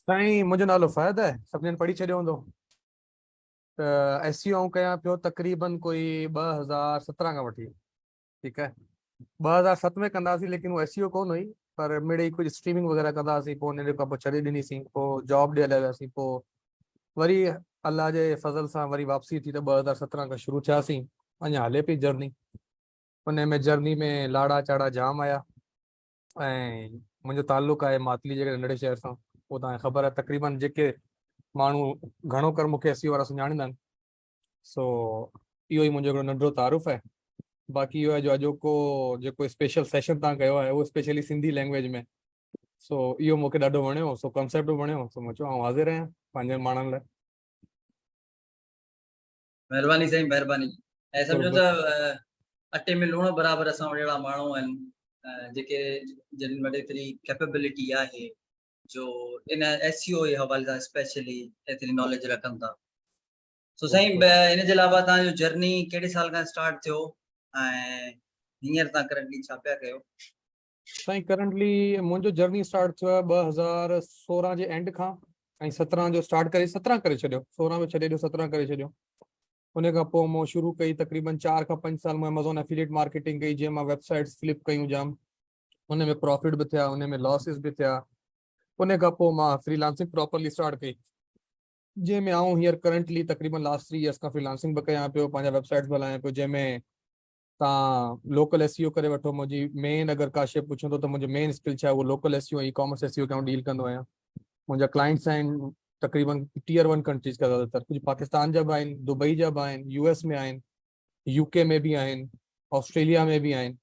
साईं मुंहिंजो नालो फ़हद आहे, सभिनीनि पढ़ी छॾियो हूंदो। त SEO कयां पियो तक़रीबन कोई 2017 खां वठी। ठीकु आहे, 2007 में कंदासीं, लेकिन उहो SEO कोन हुई, पर मिड़ई कुझु स्ट्रीमिंग वग़ैरह कंदासीं, पोइ उन खां पोइ छॾे ॾिनीसीं, पोइ जॉब ॾे हलिया वियासीं, पोइ वरी अलाह जे फज़ल सां वरी वापसी थी, त 2017 खां शुरू थियासीं। अञा हले पई जर्नी। उन में जर्नी में लाड़ा चाड़ा जाम आया, ऐं मुंहिंजो ताल्लुक़ु आहे मातली जे नंढड़े शहर सां। उहो तव्हांखे ख़बर आहे, तक़रीबन जेके माण्हू घणो कर मूंखे SEO वारा सुञाणींदा आहिनि। सो इहो ई मुंहिंजो हिकिड़ो नंढिड़ो तारुफ़ आहे। बाक़ी इहो आहे जो अॼोको जेको स्पेशल सेशन तव्हां कयो आहे, उहो स्पेशली सिंधी लैंग्वेज में। सो इहो मूंखे ॾाढो वणियो, सो कॉन्सेप्ट बि वणियो, सो मां चयो आउं हाज़िर आहियां पंहिंजे माण्हुनि लाइ। महिरबानी साईं, महिरबानी। ऐं सम्झो बराबरि। त अटे में लूण बराबरि असां वटि अहिड़ा माण्हू आहिनि जेके जिन वटि एतिरी कैपेबिलिटी आहे जो इन SEO जे हवाले सां स्पेशली एतिरी नॉलेज रखनि था। सो साईं, इन जे अलावा तव्हांजो जर्नी कहिड़े साल खां स्टार्ट थियो ऐं हींअर तव्हां करंटली छा पिया कयो? साईं करंटली मुंहिंजो जर्नी स्टार्ट थियो आहे 2016 जे एंड खां, ऐं 17 जो स्टार्ट करे 17 करे छॾियो, 16 में छॾे ॾियो, 17 करे छॾियो। उन खां पोइ मां शुरू कई तक़रीबन 4 खां 5 साल मां अमेज़ॉन एफिलिएट मार्केटिंग कई, जंहिं मां वेबसाइट्स फ्लिप कयूं जाम। उन में प्रॉफिट बि थिया, उन में लॉसिस बि थिया। उन खां पोइ मां फ्रीलांसिंग प्रॉपरली स्टार्ट कई, जंहिंमें आऊं हींअर करंटली तक़रीबन लास्ट 3 इयर्स खां फ्रीलांसिंग बि कयां पियो, पंहिंजा वेबसाइट्स बि हलायां पियो, जंहिंमें तव्हां लोकल SEO करे वठो। मुंहिंजी मेन अगरि का शइ पुछंदो त मुंहिंजो मेन स्किल छा आहे, उहो local SEO e commerce SEO खे डील कंदो आहियां। मुंहिंजा क्लाइंट्स आहिनि तक़रीबन Tier 1 कंट्रीज़ का, ज़्यादातर कुझु पाकिस्तान जा बि आहिनि, दुबई जा बि आहिनि, US में आहिनि, UK में बि आहिनि, ऑस्ट्रेलिया में बि आहिनि।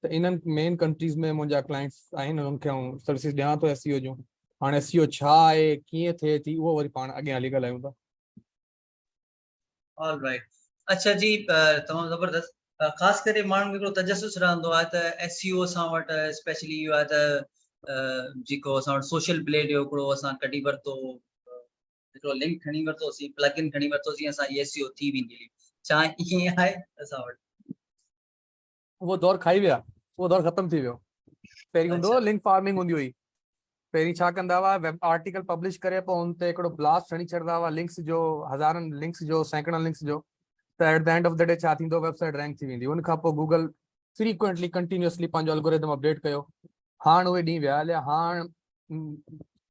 त इन्हनि मेन कंट्रीज़ में मुंहिंजा क्लाइंट्स आहिनि, उन्हनि खे आउं सर्विसिस ॾियां थो SEO जूं। हाणे SEO छा आहे, कीअं थिए थी, उहो वरी पाण अॻियां हली ॻाल्हायूं था। All right. अच्छा जी, तमामु ज़बरदस्त। ख़ासि करे माण्हुनि खे हिकिड़ो तजसुस रहंदो आहे त SEO असां वटि स्पेशली इहो आहे त जेको असां वटि सोशल ब्लेड जो हिकिड़ो असां कढी वरितो, हिकिड़ो लिंक खणी वरितोसीं, प्लगइन खणी वरितोसीं, असां SEO थी वेंदी। छा ईअं आहे असां वटि? उहो दौर खाई विया, उहो दौर ख़तम थी वियो। पहिरीं हूंदो अच्छा, लिंक फार्मिंग हूंदी हुई। पहिरीं छा कंदा हुआ, वेब आर्टिकल पब्लिश करे पोइ हुन ते हिकिड़ो ब्लास्ट हणी छॾंदा हुआ, लिंक्स जो, हज़ारनि लिंक्स जो, सैकड़नि लिंक्स जो। त at the end of the day छा थींदो, वेबसाइट रैंक थी वेंदी। उनखां पोइ गूगल फ्रीक्वेंटली कंटिन्यूअसली पंहिंजो एल्गोरिदम अपडेट कयो। हाणे उहे ॾींहं विया हलिया। हाणे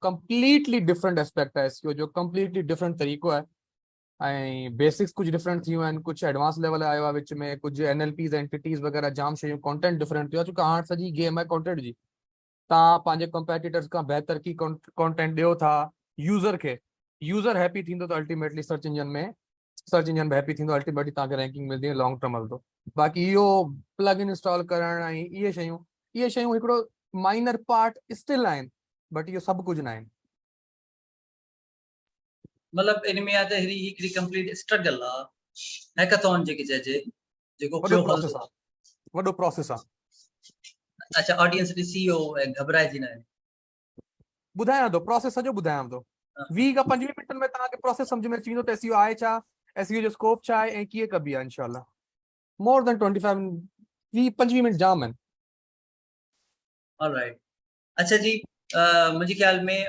कंप्लीटली डिफरेंट एस्पेक्ट आहे SEO जो, कंप्लीटली डिफरेंट तरीक़ो आहे। ऐं बेसिक्स कुझु डिफरेंट थी वियूं आहिनि, कुझु एडवांस लेवल आयो आहे विच में, कुझु NLPs एंटिटीज़ वग़ैरह जाम शयूं, कंटेंट डिफरेंट थियो आहे, छो हाणे सॼी गेम आहे कंटेंट जी। तव्हां पंहिंजे कंपेटिटर्स खां बहितर की कंटेंट ॾियो था यूज़र खे, यूज़र हैप्पी थींदो त अल्टीमेटली सर्च इंजन में हैप्पी थींदो, अल्टीमेटली तव्हांखे रैंकिंग मिलंदी, लॉन्ग टर्म हलंदो। बाक़ी इहो प्लग इन इंस्टॉल करणु ऐं इहे शयूं हिकिड़ो माइनर पार्ट स्टिल आहिनि, बट इहो सभु कुझु न आहिनि। मतलब इन में आहे त हिकिड़ी कंप्लीट स्ट्रगल आहे, हैकाथॉन जेके चइजे, जेको वॾो पियो प्रोसेस हलंदो। आहे, वॾो प्रोसेस आहे। अच्छा, ऑडियंस ॾिसी ऐं घबराइजी न आहे। ॿुधायां थो, प्रोसेस सॼो ॿुधायां थो। 20 खां 25 मिंटनि में तव्हांखे प्रोसेस सम्झ में अची वेंदो त SEO आहे छा, SEO जो स्कोप छा आहे, ऐं कीअं कबी आहे। इंशाल्लाह मोर देन 25 20-25 मिनट जाम आहिनि। ऑलराइट। अच्छा जी, मुंहिंजे ख्याल में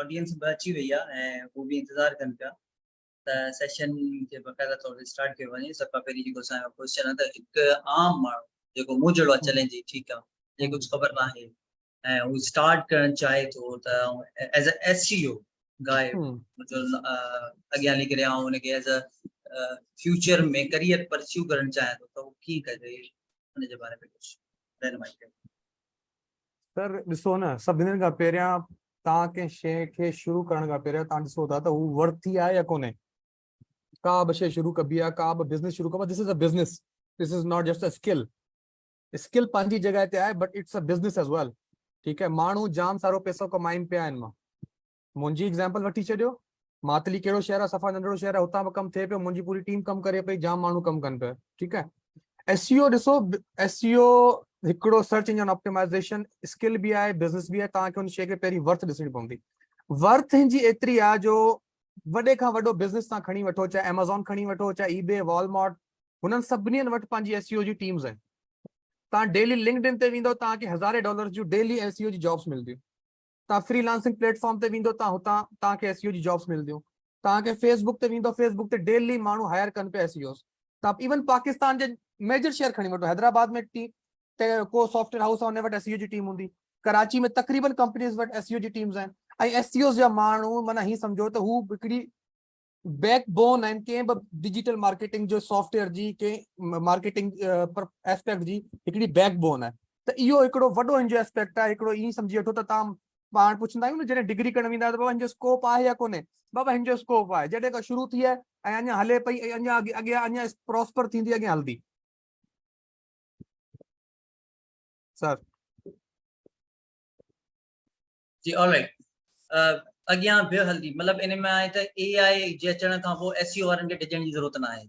ऑडियंस बि अची वई आहे ऐं हू बि इंतज़ारु कनि पिया त सेशन खे बक़ाइदा तौर ते स्टार्ट कयो वञे। सभ खां पहिरीं जेको असांजो क्वेश्चन आहे त हिकु आम माण्हू जेको मूं जहिड़ो आहे, चलें जी ठीकु आहे, जे कुझु ख़बर न आहे ऐं हू स्टार्ट करणु चाहे थो त एज़ अ SEO गाए मतलब अॻियां हली करे ऐं हुनखे एज़ अ फ्यूचर में करियर परस्यू करणु चाहे थो त उहो कीअं करे, हुनजे बारे में कुझु रहनुमाई कयो। सर ॾिसो न, सभिनीनि खां पहिरियां तव्हां कंहिं शइ खे शुरू करण खां पहिरियां तव्हां ॾिसो था त हू वर्थी आहे या कोन्हे। का बि शइ शुरू कबी आहे, का बि बिज़नेस शुरू कबो, this is a business, this is not just a skill. Skill पंहिंजी जॻह ते आहे, but it's a business as well. ठीकु आहे, माण्हू जाम सारो पैसो कमाइनि पिया आहिनि। मां मुंहिंजी एग्ज़ाम्पल वठी छॾियो, मातली कहिड़ो शहर आहे, सफ़ा नंढिड़ो शहर आहे, हुतां बि कमु थिए पियो, मुंहिंजी पूरी टीम कमु करे पई, जाम माण्हू कमु कनि पिया। ठीकु आहे, SEO ॾिसो, SEO हिकिड़ो सर्च इंजन ऑप्टिमाइज़ेशन स्किल बि आहे, बिज़नेस बि आहे। तव्हांखे हुन शइ खे पहिरीं वर्थ ॾिसणी पवंदी। वर्थ जी एतिरी आहे जो वॾे खां वॾो बिज़नेस तव्हां खणी वठो, चाहे Amazon खणी वठो, चाहे eBay, वॉलमार्ट, हुननि सभिनी वटि पंहिंजी SEO जी टीम्स आहिनि। तव्हां डेली लिंक्डइन ते वेंदो, तव्हांखे $1000 जूं डेली SEO जी जॉब्स मिलंदियूं। ता फ्रीलांसिंग प्लेटफॉर्म ते विंदो ता हुतां ताके एसईओ जी जॉब्स मिलदियूं ताके फेसबुक ते विंदो फेसबुक ते डेली मानू हायर कन पे एसईओस ता इवन पाकिस्तान जे मेजर शहर खणी वठो हैदराबाद में टी ते को सॉफ्टवेयर हाउस उन वटि एसईओ जी टीम हुंदी कराची में तकरीबन कंपनीज वटि एसईओ जी टीम्स आहिनि ऐं एसईओस जा मानू माना ही समझो त हू हिकिड़ी बैकबोन आहिनि कंहिं बि डिजिटल मार्केटिंग जो सॉफ्टवेयर जी कंहिं मार्केटिंग एस्पेक्ट जी हिकिड़ी बैकबोन आहे त इहो हिकिड़ो वॾो हिनजो एस्पेक्ट आहे हिकिड़ो ईअं सम्झी वठो त तव्हां पाण पुछंदा आहियूं न जॾहिं डिग्री करण वेंदा आहियो त बाबा हिनजो स्कोप आहे या कोन्हे बाबा हिनजो स्कोप आहे जॾहिं खां शुरू थी आहे ऐं अञा हले पई ऐं अञा अॻियां अञा प्रॉस्पर थींदी अॻियां हलंदी सर जी ऑलराइट अॻियां ॿियो हल्दी मतलब इन में आहे त एआई जे अचण खां पोइ एसईओ वारनि खे डिॼण जी ज़रूरत न आहे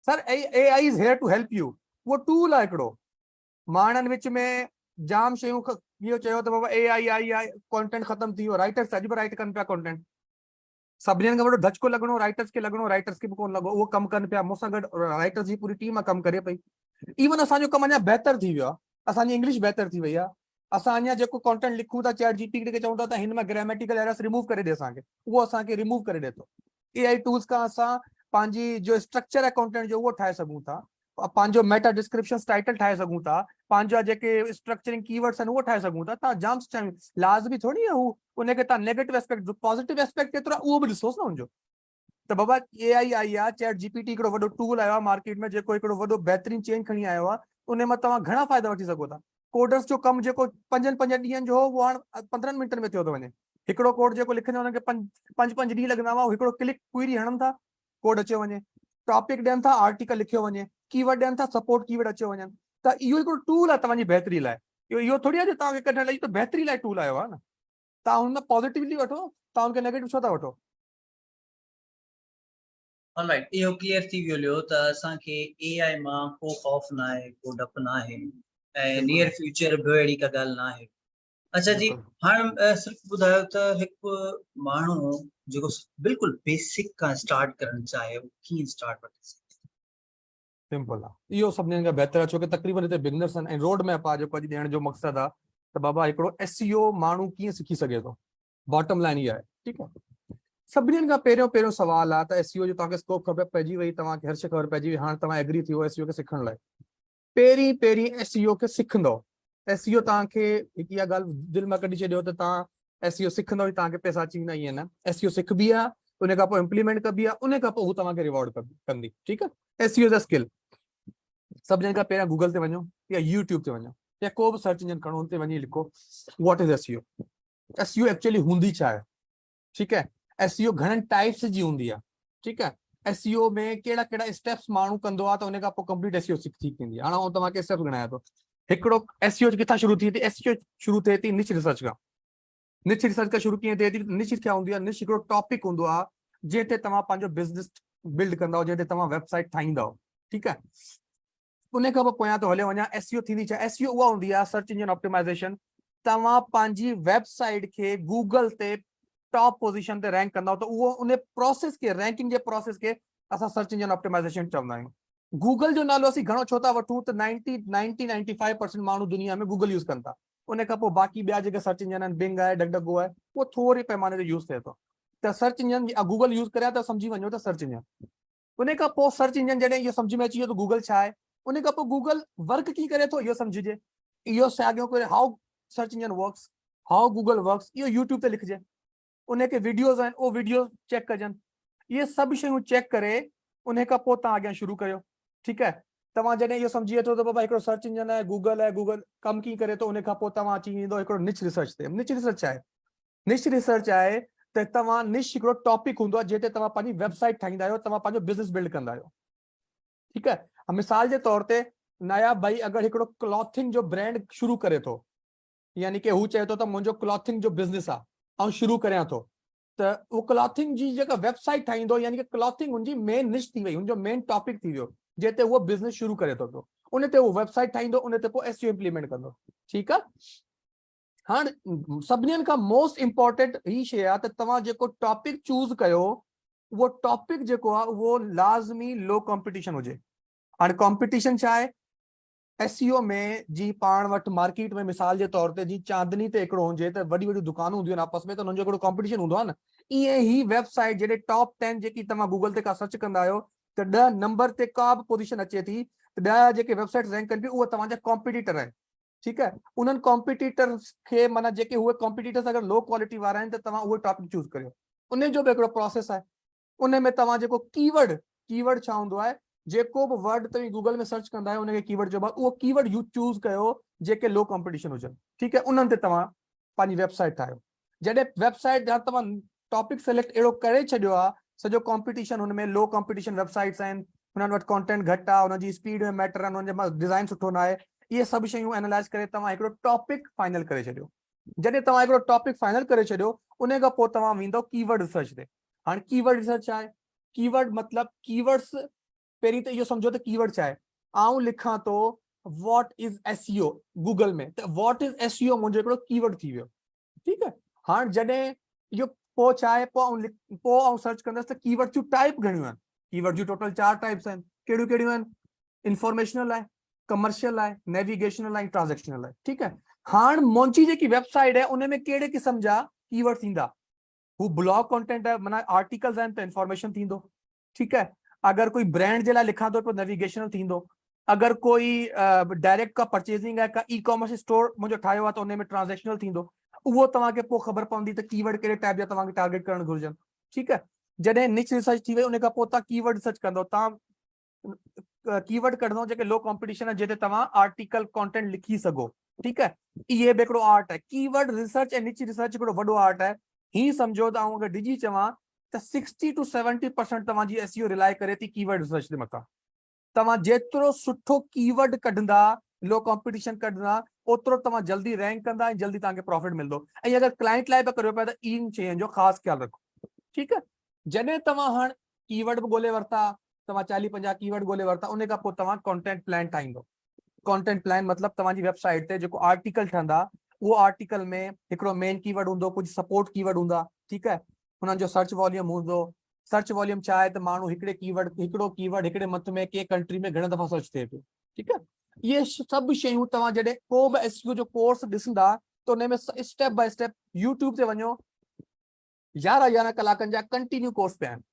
sir AI is here to help you वो टूल आहे हिकिड़ो माण्हुनि विच में जाम शयूं इहो चयो त बाबा एआई आई आहे कंटेंट ख़तम थी वियो राइटर्स अॼु बि राइट कनि पिया कंटेंट सभिनीनि खां वॾो धचको लॻणो राइटर्स खे बि कोन लॻो उहो कमु कनि पिया मूंसां गॾु राइटर्स जी पूरी टीम कमु करे पई इवन असांजो कमु अञा बहितर थी वियो आहे असांजी इंग्लिश बहितर थी वई आहे असां अञा जेको कंटेंट लिखूं था चैट जीपीटी खे चऊं था त हिन में ग्रामेटिकल एरर्स रिमूव करे ॾे असांखे उहो असांखे रिमूव करे ॾे थो एआई टूल्स खां असां पंहिंजी जो स्ट्रक्चर आहे कंटेंट जो उहो ठाहे सघूं था पंहिंजो मेटा डिस्क्रिप्शन टाइटल ठाहे सघूं था पंहिंजा जेके स्ट्रक्चरिंग कीवर्ड्स आहिनि उहो ठाहे सघूं था तव्हां जाम लाज़मी थोरी आहे हू उनखे तव्हां नेगेटिव एस्पेक्ट पॉज़िटिव एस्पेक्ट केतिरो आहे उहो बि ॾिसोसि न हुनजो त बाबा एआई आई आहे चैट जीपीटी हिकिड़ो वॾो टूल आयो आहे मार्केट में जेको हिकिड़ो वॾो बहितरीन चेंज खणी आयो आहे उन मां तव्हां घणा फ़ाइदा वठी सघो था कोडर्स जो कमु जेको 5 ॾींहंनि जो हो उहो हाणे 15 मिंटनि में थियो थो वञे हिकिड़ो कोड जेको लिखंदो हुनखे 5 ॾींहं लॻंदा हुआ हिकिड़ो क्लिक क्वेरी हणनि था कोड अची वञे टॉपिक ॾियनि था आर्टिकल लिखियो वञे कीवर्ड ॾियनि था सपोर्ट कीवर्ड अची वञनि त इहो हिकिड़ो टूल आहे तव्हांजी बहितरी लाइ इहो थोरी आहे तव्हांखे कढण लाइ त बहितरी लाइ टूल आयो आहे न तव्हां हुन में पॉज़िटिवली वठो तव्हां हुनखे नेगेटिव छो था वठो ऑलराइट इहो क्लियर थी वियो त असांखे एआई मां को खौफ़ न आहे को डप न आहे ऐं नियर फ्यूचर बि अहिड़ी का ॻाल्हि न आहे अच्छा जी हाणे सिर्फ़ु ॿुधायो त हिकु माण्हू जेको बिल्कुलु बेसिक खां स्टार्ट करणु चाहे उहो कीअं स्टार्ट वठी सघे सिंपल आहे इहो सभिनीनि खां बहितर आहे छो की तकरीबन हिते बिगनर्स आहिनि ऐं रोड मैप आहे जेको अॼु ॾियण जो मक़सदु आहे त बाबा हिकिड़ो एसईओ माण्हू कीअं सिखी सघे थो बॉटम लाइन इहा आहे ठीकु आहे सभिनीनि खां पहिरियों सवाल आहे त एसईओ जो तव्हांखे स्कोप ख़बर पइजी वई तव्हांखे हर शइ ख़बर पइजी वई हाणे तव्हां एग्री थी वियो एसईओ खे सिखण लाइ पहिरीं एसईओ खे सिखंदव एसईओ तव्हांखे हिकु इहा ॻाल्हि दिलि मां कढी छॾियो त तव्हां एसईओ सिखंदव तव्हांखे पैसा अची वेंदा ईअं न एसईओ सिखबी आहे उन खां पोइ इम्प्लीमेंट कबी आहे उन खां पोइ हू तव्हांखे रिवॉर्ड कंदी ठीकु आहे एसईओ जा स्किल सभिनीनि खां पहिरियां गूगल ते वञो या यूट्यूब ते वञो या को बि सर्च इंजन खणो हुन ते वञी लिखो what is SEO SEO actually हूंदी छा आहे ठीकु आहे एसईओ घणनि टाइप्स जी हूंदी आहे ठीकु आहे एसईओ में कहिड़ा स्टेप्स माण्हू कंदो आहे त उन खां पोइ कंप्लीट एसईओ थी वेंदी आहे हाणे आउं तव्हांखे स्टेप्स ॻणायां थो हिकिड़ो एसईओ किथां शुरू थी एसईओ शुरू थिए थी निच रिसर्च खां निच रिसर्च खां शुरू कीअं थिए थी निच क्या हूंदी आहे निच हिकिड़ो टॉपिक हूंदो आहे जंहिं ते तव्हां पंहिंजो बिज़नेस बिल्ड कंदव जंहिं ते तव्हां वेबसाइट ठाहींदव ठीकु आहे उन खां पोइ पोयां थो हले वञा एसईओ थींदी छा एसईओ उहा हूंदी आहे सर्च इंजन ऑप्टिमाइज़ेशन तव्हां पंहिंजी वेबसाइट खे गूगल ते टॉप पोजीशन ते रैंक कंदव त उहो उन प्रोसेस खे रैंकिंग जे प्रोसेस खे असां सर्च इंजन ऑप्टिमाइज़ेशन चवंदा आहियूं गूगल जो नालो असीं घणो छो था वठूं त 95% माण्हू दुनिया में गूगल यूज़ कनि था उन खां पोइ बाक़ी ॿिया जेके सर्च इंजन आहिनि बिंग आहे डगडगो आहे उहो थोरे पैमाने ते यूज़ थिए थो त सर्च इंजन गूगल यूज़ करिया त सम्झी वञो त सर्च इंजन उन खां पोइ सर्च इंजन जॾहिं इहो सम्झ में अची वियो त गूगल छा आहे उन खां पोइ गूगल वर्क कीअं करे थो इहो सम्झिजे इहो साॻियो करे हाउ सर्च इंजन वर्क्स हाउ गूगल वर्क्स इहो यूट्यूब ते लिखिजे उनखे वीडियोज़ आहिनि उहो वीडियो चेक कजनि इहे सभु शयूं चेक करे उन खां पोइ तव्हां अॻियां शुरू कयो ठीकु आहे तव्हां जॾहिं इहो सम्झी वठो त बाबा हिकिड़ो सर्च इंजन आहे गूगल कमु कीअं करे थो उन खां पोइ तव्हां अची वेंदो हिकिड़ो निच रिसर्च ते निच रिसर्च आहे निच रिसर्च आहे त तव्हां निच हिकिड़ो टॉपिक हूंदो आहे जिते तव्हां पंहिंजी वेबसाइट ठाहींदा आहियो तव्हां पंहिंजो बिज़नेस बिल्ड कंदा आहियो ठीकु आहे मिसाल जे तौर ते नया भाई अगरि हिकिड़ो क्लॉथिंग जो ब्रांड शुरू करे थो यानी कि हू चए थो त मुंहिंजो क्लॉथिंग जो बिज़नेस आहे ऐं शुरू करियां थो त उहो क्लॉथिंग जी जेका वेबसाइट ठाहींदो यानी कि क्लॉथिंग हुनजी मेन निश थी वई हुनजो मेन टॉपिक थी वियो जिते उहो बिज़नेस शुरू करे थो पियो उन ते उहो वेबसाइट ठाहींदो उन ते पोइ एसईओ इम्प्लीमेंट कंदो ठीकु आहे हाणे सभिनीनि खां मोस्ट इम्पोर्टेंट ही शइ आहे त तव्हां जेको टॉपिक चूज़ कयो उहो टॉपिक जेको आहे उहो लाज़मी लो कॉम्पिटिशन हुजे हाणे कॉम्पिटिशन छा आहे SEO में जी पाण वटि मार्केट में मिसाल जे तौर ते जी चांदनी ते हिकिड़ो हुजे त वॾी वॾी दुकानूं हूंदियूं आहिनि आपस में, त हुननि जो हिकिड़ो कॉम्पिटिशन हूंदो आहे न। ईअं ई वेबसाइट जॾहिं टॉप 10 जेकी तव्हां गूगल ते का सर्च कंदा आहियो त 10 नंबर ते का बि पोजीशन अचे थी, त 10 जेके वेबसाइट रैंक कनि थियूं उहे तव्हांजा कॉम्पिटिटर आहिनि। ठीकु आहे, उन्हनि कॉम्पिटिटर्स खे माना जेके उहे कॉम्पिटिटर्स अगरि लो क्वालिटी वारा आहिनि त तव्हां उहे टॉपिक चूज़ करियो। उन जो बि हिकिड़ो प्रोसेस आहे। उन में तव्हां जेको कीवर्ड छा हूंदो आहे, जेको बि वर्ड तव्हां गूगल में सर्च कंदा आहियो उनखे कीवर्ड चइबो आहे, उहो कीवर्ड यू चूज़ कयो जेके लो कॉम्पिटिशन हुजनि। ठीकु आहे, उन्हनि ते तव्हां पंहिंजी वेबसाइट ठाहियो। जॾहिं वेबसाइट जा तव्हां टॉपिक सिलेक्ट अहिड़ो करे छॾियो आहे, सॼो कॉम्पिटिशन हुन में लो कॉम्पिटिशन वेबसाइट्स आहिनि, हुननि वटि कंटेंट घटि आहे, हुनजी स्पीड में मैटर आहे, हुननि जे डिज़ाइन सुठो न आहे, इहे सभु शयूं एनालाइज़ करे तव्हां हिकिड़ो टॉपिक फाइनल करे छॾियो। जॾहिं तव्हां हिकिड़ो टॉपिक फाइनल करे छॾियो, उन खां पोइ तव्हां वेंदो कीवर्ड रिसर्च ते। हाणे कीवर्ड रिसर्च आहे, कीवर्ड मतिलबु कीवर्ड्स, पहिरीं त इहो सम्झो त कीवर्ड छा आहे। आउं लिखां थो वॉट इज़ SEO गूगल में, त वॉट इज़ SEO मुंहिंजो हिकिड़ो कीवर्ड थी वियो। ठीकु आहे, हाणे जॾहिं इहो पोइ छा आहे, पोइ आउं सर्च कंदुसि त कीवर्ड जूं टाइप घणियूं आहिनि। कीवर्ड जूं टोटल 4 टाइप्स आहिनि। कहिड़ियूं कहिड़ियूं आहिनि? इंफॉर्मेशनल आहे, कमर्शियल आहे, नेविगेशनल आहे, ट्रांजेक्शनल आहे। ठीकु आहे, हाणे मुंहिंजी जेकी वेबसाइट आहे उन में कहिड़े क़िस्म जा कीवर्ड थींदा? हू ब्लॉग कंटेंट आहे, माना आर्टिकल्स आहिनि त इंफॉर्मेशन थींदो। ठीकु आहे, अगर कोई ब्रांड जे लाइ लिखां थो तो नेविगेशनल थींदो। अगर कोई डायरेक्ट का परचेजिंग है, का ई कॉमर्स स्टोर मुझे ठाहियो आहे त उन में ट्रांजेक्शनल थींदो। उहो तव्हांखे पोइ ख़बर पवंदी त कीवर्ड कहिड़े टाइप जा तव्हांखे टारगेट करणु घुरिजनि। ठीकु आहे, जॾहिं निच रिसर्च थी वई उन खां पोइ तव्हां कीवर्ड रिसर्च कंदो। तव्हां कीवर्ड कढंदो जेके लो कॉम्पिटिशन आहे, जिते तव्हां आर्टिकल कंटेंट लिखी सघो। ठीकु आहे, इहे बि हिकिड़ो आर्ट आहे। कीवर्ड रिसर्च ऐं निच रिसर्च हिकिड़ो वॾो आर्ट आहे। ही सम्झो त अगर डिजी चवां त 60 to 70% तव्हांजी SEO रिलाय करे थी कीवर्ड रिसर्च ते मथां। तव्हां जेतिरो सुठो कीवर्ड कढंदा, लो कॉम्पिटिशन कढंदा, ओतिरो तव्हां जल्दी रैंक कंदा ऐं जल्दी तव्हांखे प्रॉफिट मिलंदो। ऐं अगरि क्लाइंट लाइ बि करियो पिया त इन शयुनि जो ख़ासि ख्यालु रखो। ठीकु आहे, जॾहिं तव्हां हाणे कीवर्ड बि ॻोल्हे वरिता, तव्हां 40-50 कीवर्ड ॻोल्हे वरिता, उन खां पोइ तव्हां कंटेंट प्लान ठाहींदो। कंटेंट प्लान मतिलबु तव्हांजी वेबसाइट ते जेको आर्टिकल ठहंदा, उहो आर्टिकल में हिकिड़ो मेन कीवर्ड हूंदो, कुझु सपोर्ट कीवर्ड हूंदा। ठीकु आहे, हुननि जो सर्च वॉल्यूम हूंदो। सर्च वॉल्यूम छा आहे त माण्हू हिकिड़ो कीवर्ड हिकिड़े मंथ में कंहिं कंट्री में घणे दफ़ा सर्च थिए पियो। ठीकु आहे, इहे सभु शयूं तव्हां जॾहिं को बि SEO जो कोर्स ॾिसंदा त उन में स्टेप बाय स्टेप यूट्यूब ते वञो, 11 कलाकनि जा कंटिन्यू कोर्स पिया आहिनि,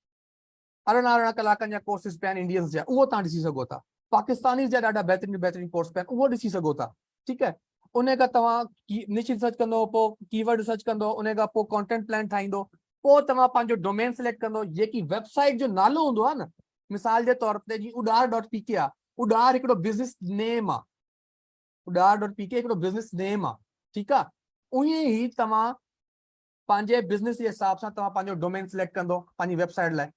18 कलाकनि जा कोर्सिस पिया आहिनि इंडियंस जा, उहो तव्हां ॾिसी सघो था। पाकिस्तानी जा ॾाढा बहितरीन कोर्स पिया आहिनि, उहो ॾिसी सघो था। ठीकु आहे, उन खां तव्हां निच रिसर्च कंदो, पोइ कीवर्ड रिसर्च कंदो, उन खां पोइ कंटेंट प्लान ठाहींदो, पोइ तव्हां पंहिंजो डोमेन सिलेक्ट कंदो। जेकी वेबसाइट जो नालो हूंदो आहे न, मिसाल जे तौर ते जी udar.pk आहे, उडार हिकिड़ो बिज़नेस नेम आहे, udar.pk हिकिड़ो बिज़नेस नेम आहे। ठीकु आहे, उहे ई तव्हां पंहिंजे बिज़नेस जे हिसाब सां तव्हां पंहिंजो डोमेन सिलेक्ट कंदो पंहिंजी वेबसाइट लाइ,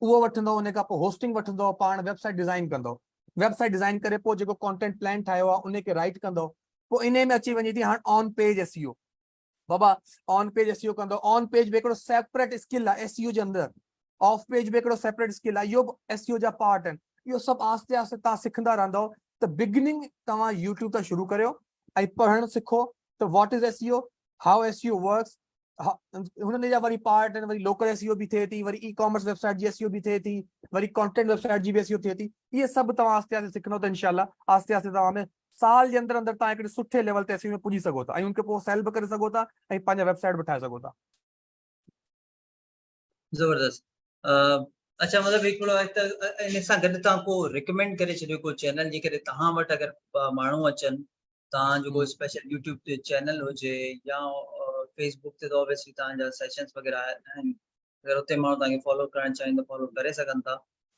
उहो वठंदो, उन खां पोइ होस्टिंग वठंदो, पाण वेबसाइट डिज़ाइन कंदो। वेबसाइट डिज़ाइन करे पोइ जेको कंटेंट प्लान ठाहियो आहे उनखे राइट कंदो। पोइ इन में अची वञे थी हाणे on page SEO। Baba on page SEO कंदो, ऑन पेज बि हिकिड़ो सेपरेट स्किल आहे SEO जे अंदरि, ऑफ पेज बि हिकिड़ो सेपरेट स्किल आहे, इहो बि SEO जा पार्ट आहिनि। इहो सभु आस्ते आस्ते तव्हां सिखंदा रहंदव। त बिगिनिंग तव्हां यूट्यूब तां शुरू करियो ऐं पढ़णु सिखो त what is SEO, how SEO works. हुननि जा वरी पार्ट आहिनि, वरी लोकल SEO बि थिए थी, वरी ई कॉमर्स वेबसाइट जी SEO बि थिए थी, वरी कंटेंट वेबसाइट जी बि SEO थिए थी। इहे सभु तव्हां आस्ते आस्ते सिखंदो त इंशाल्लाह आस्ते आस्ते तव्हां में साल जे अंदरि अंदरि तव्हां हिकिड़े सुठे लेवल ते SEO में पुॼी सघो था, ऐं उनखे पोइ सेल बि करे सघो था ऐं पंहिंजा वेबसाइट बि ठाहे सघो था। जबरदस्त। अच्छा, मतलब हिकिड़ो आहे त इन सां गॾु तव्हां को रिकमेंड करे छॾियो को चैनल, जे करे तव्हां वटि अगरि माण्हू अचनि, तव्हांजो को स्पेशल यूट्यूब ते चैनल हुजे या फेसबुक ते, त ऑब्वियसली तव्हांजा सेशंस वग़ैरह आहिनि, अगरि उते माण्हू तव्हांखे फॉलो करणु चाहिनि त फॉलो करे सघनि था।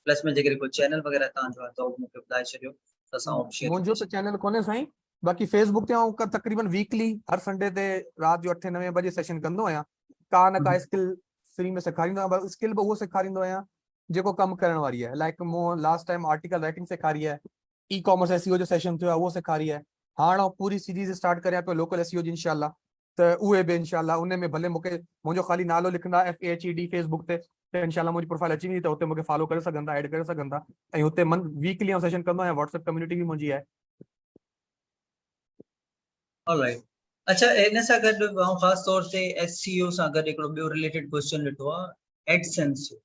प्लस में जेकॾहिं कोई चैनल वग़ैरह तव्हांजो आहे त उहो मूंखे ॿुधाए छॾियो त असां उहो शेयर मुंहिंजो त चैनल कोन्हे साईं, बाक़ी फेसबुक ते आउं तक़रीबन वीकली हर संडे ते राति जो 8-9 बजे सेशन कंदो आहियां। का न का स्किल फ्री में सेखारींदो आहियां, स्किल बि उहो सेखारींदो आहियां जेको कमु करण वारी आहे। लाइक मूं लास्ट टाइम आर्टिकल राइटिंग सेखारी आहे, ई कॉमर्स SEO जो सेशन थियो आहे उहो सेखारी आहे। हाणे पूरी सीरीज़ स्टार्ट करियां पियो लोकल SEO जी इंशाल्लाह, त उहे बि इंशाल्लाह उन में भले मूंखे मुंहिंजो ख़ाली नालो लिखंदा FAHED फेसबुक ते, त इंशाल्लाह मुंहिंजी प्रोफाइल अची वेंदी, त हुते मूंखे फॉलो करे सघंदा, ऐड करे सघंदा। ऐं हुते वीकली सेशन कंदो आहियां, व्हाट्सएप कम्युनिटी बि मुंहिंजी आहे। ऑलराइट। अच्छा, इन सां गॾु ख़ासि तौर ते SEO सां गॾु हिकिड़ो ॿियो रिलेटेड क्वेश्चन ॾिठो आहे, एडसेंस जो।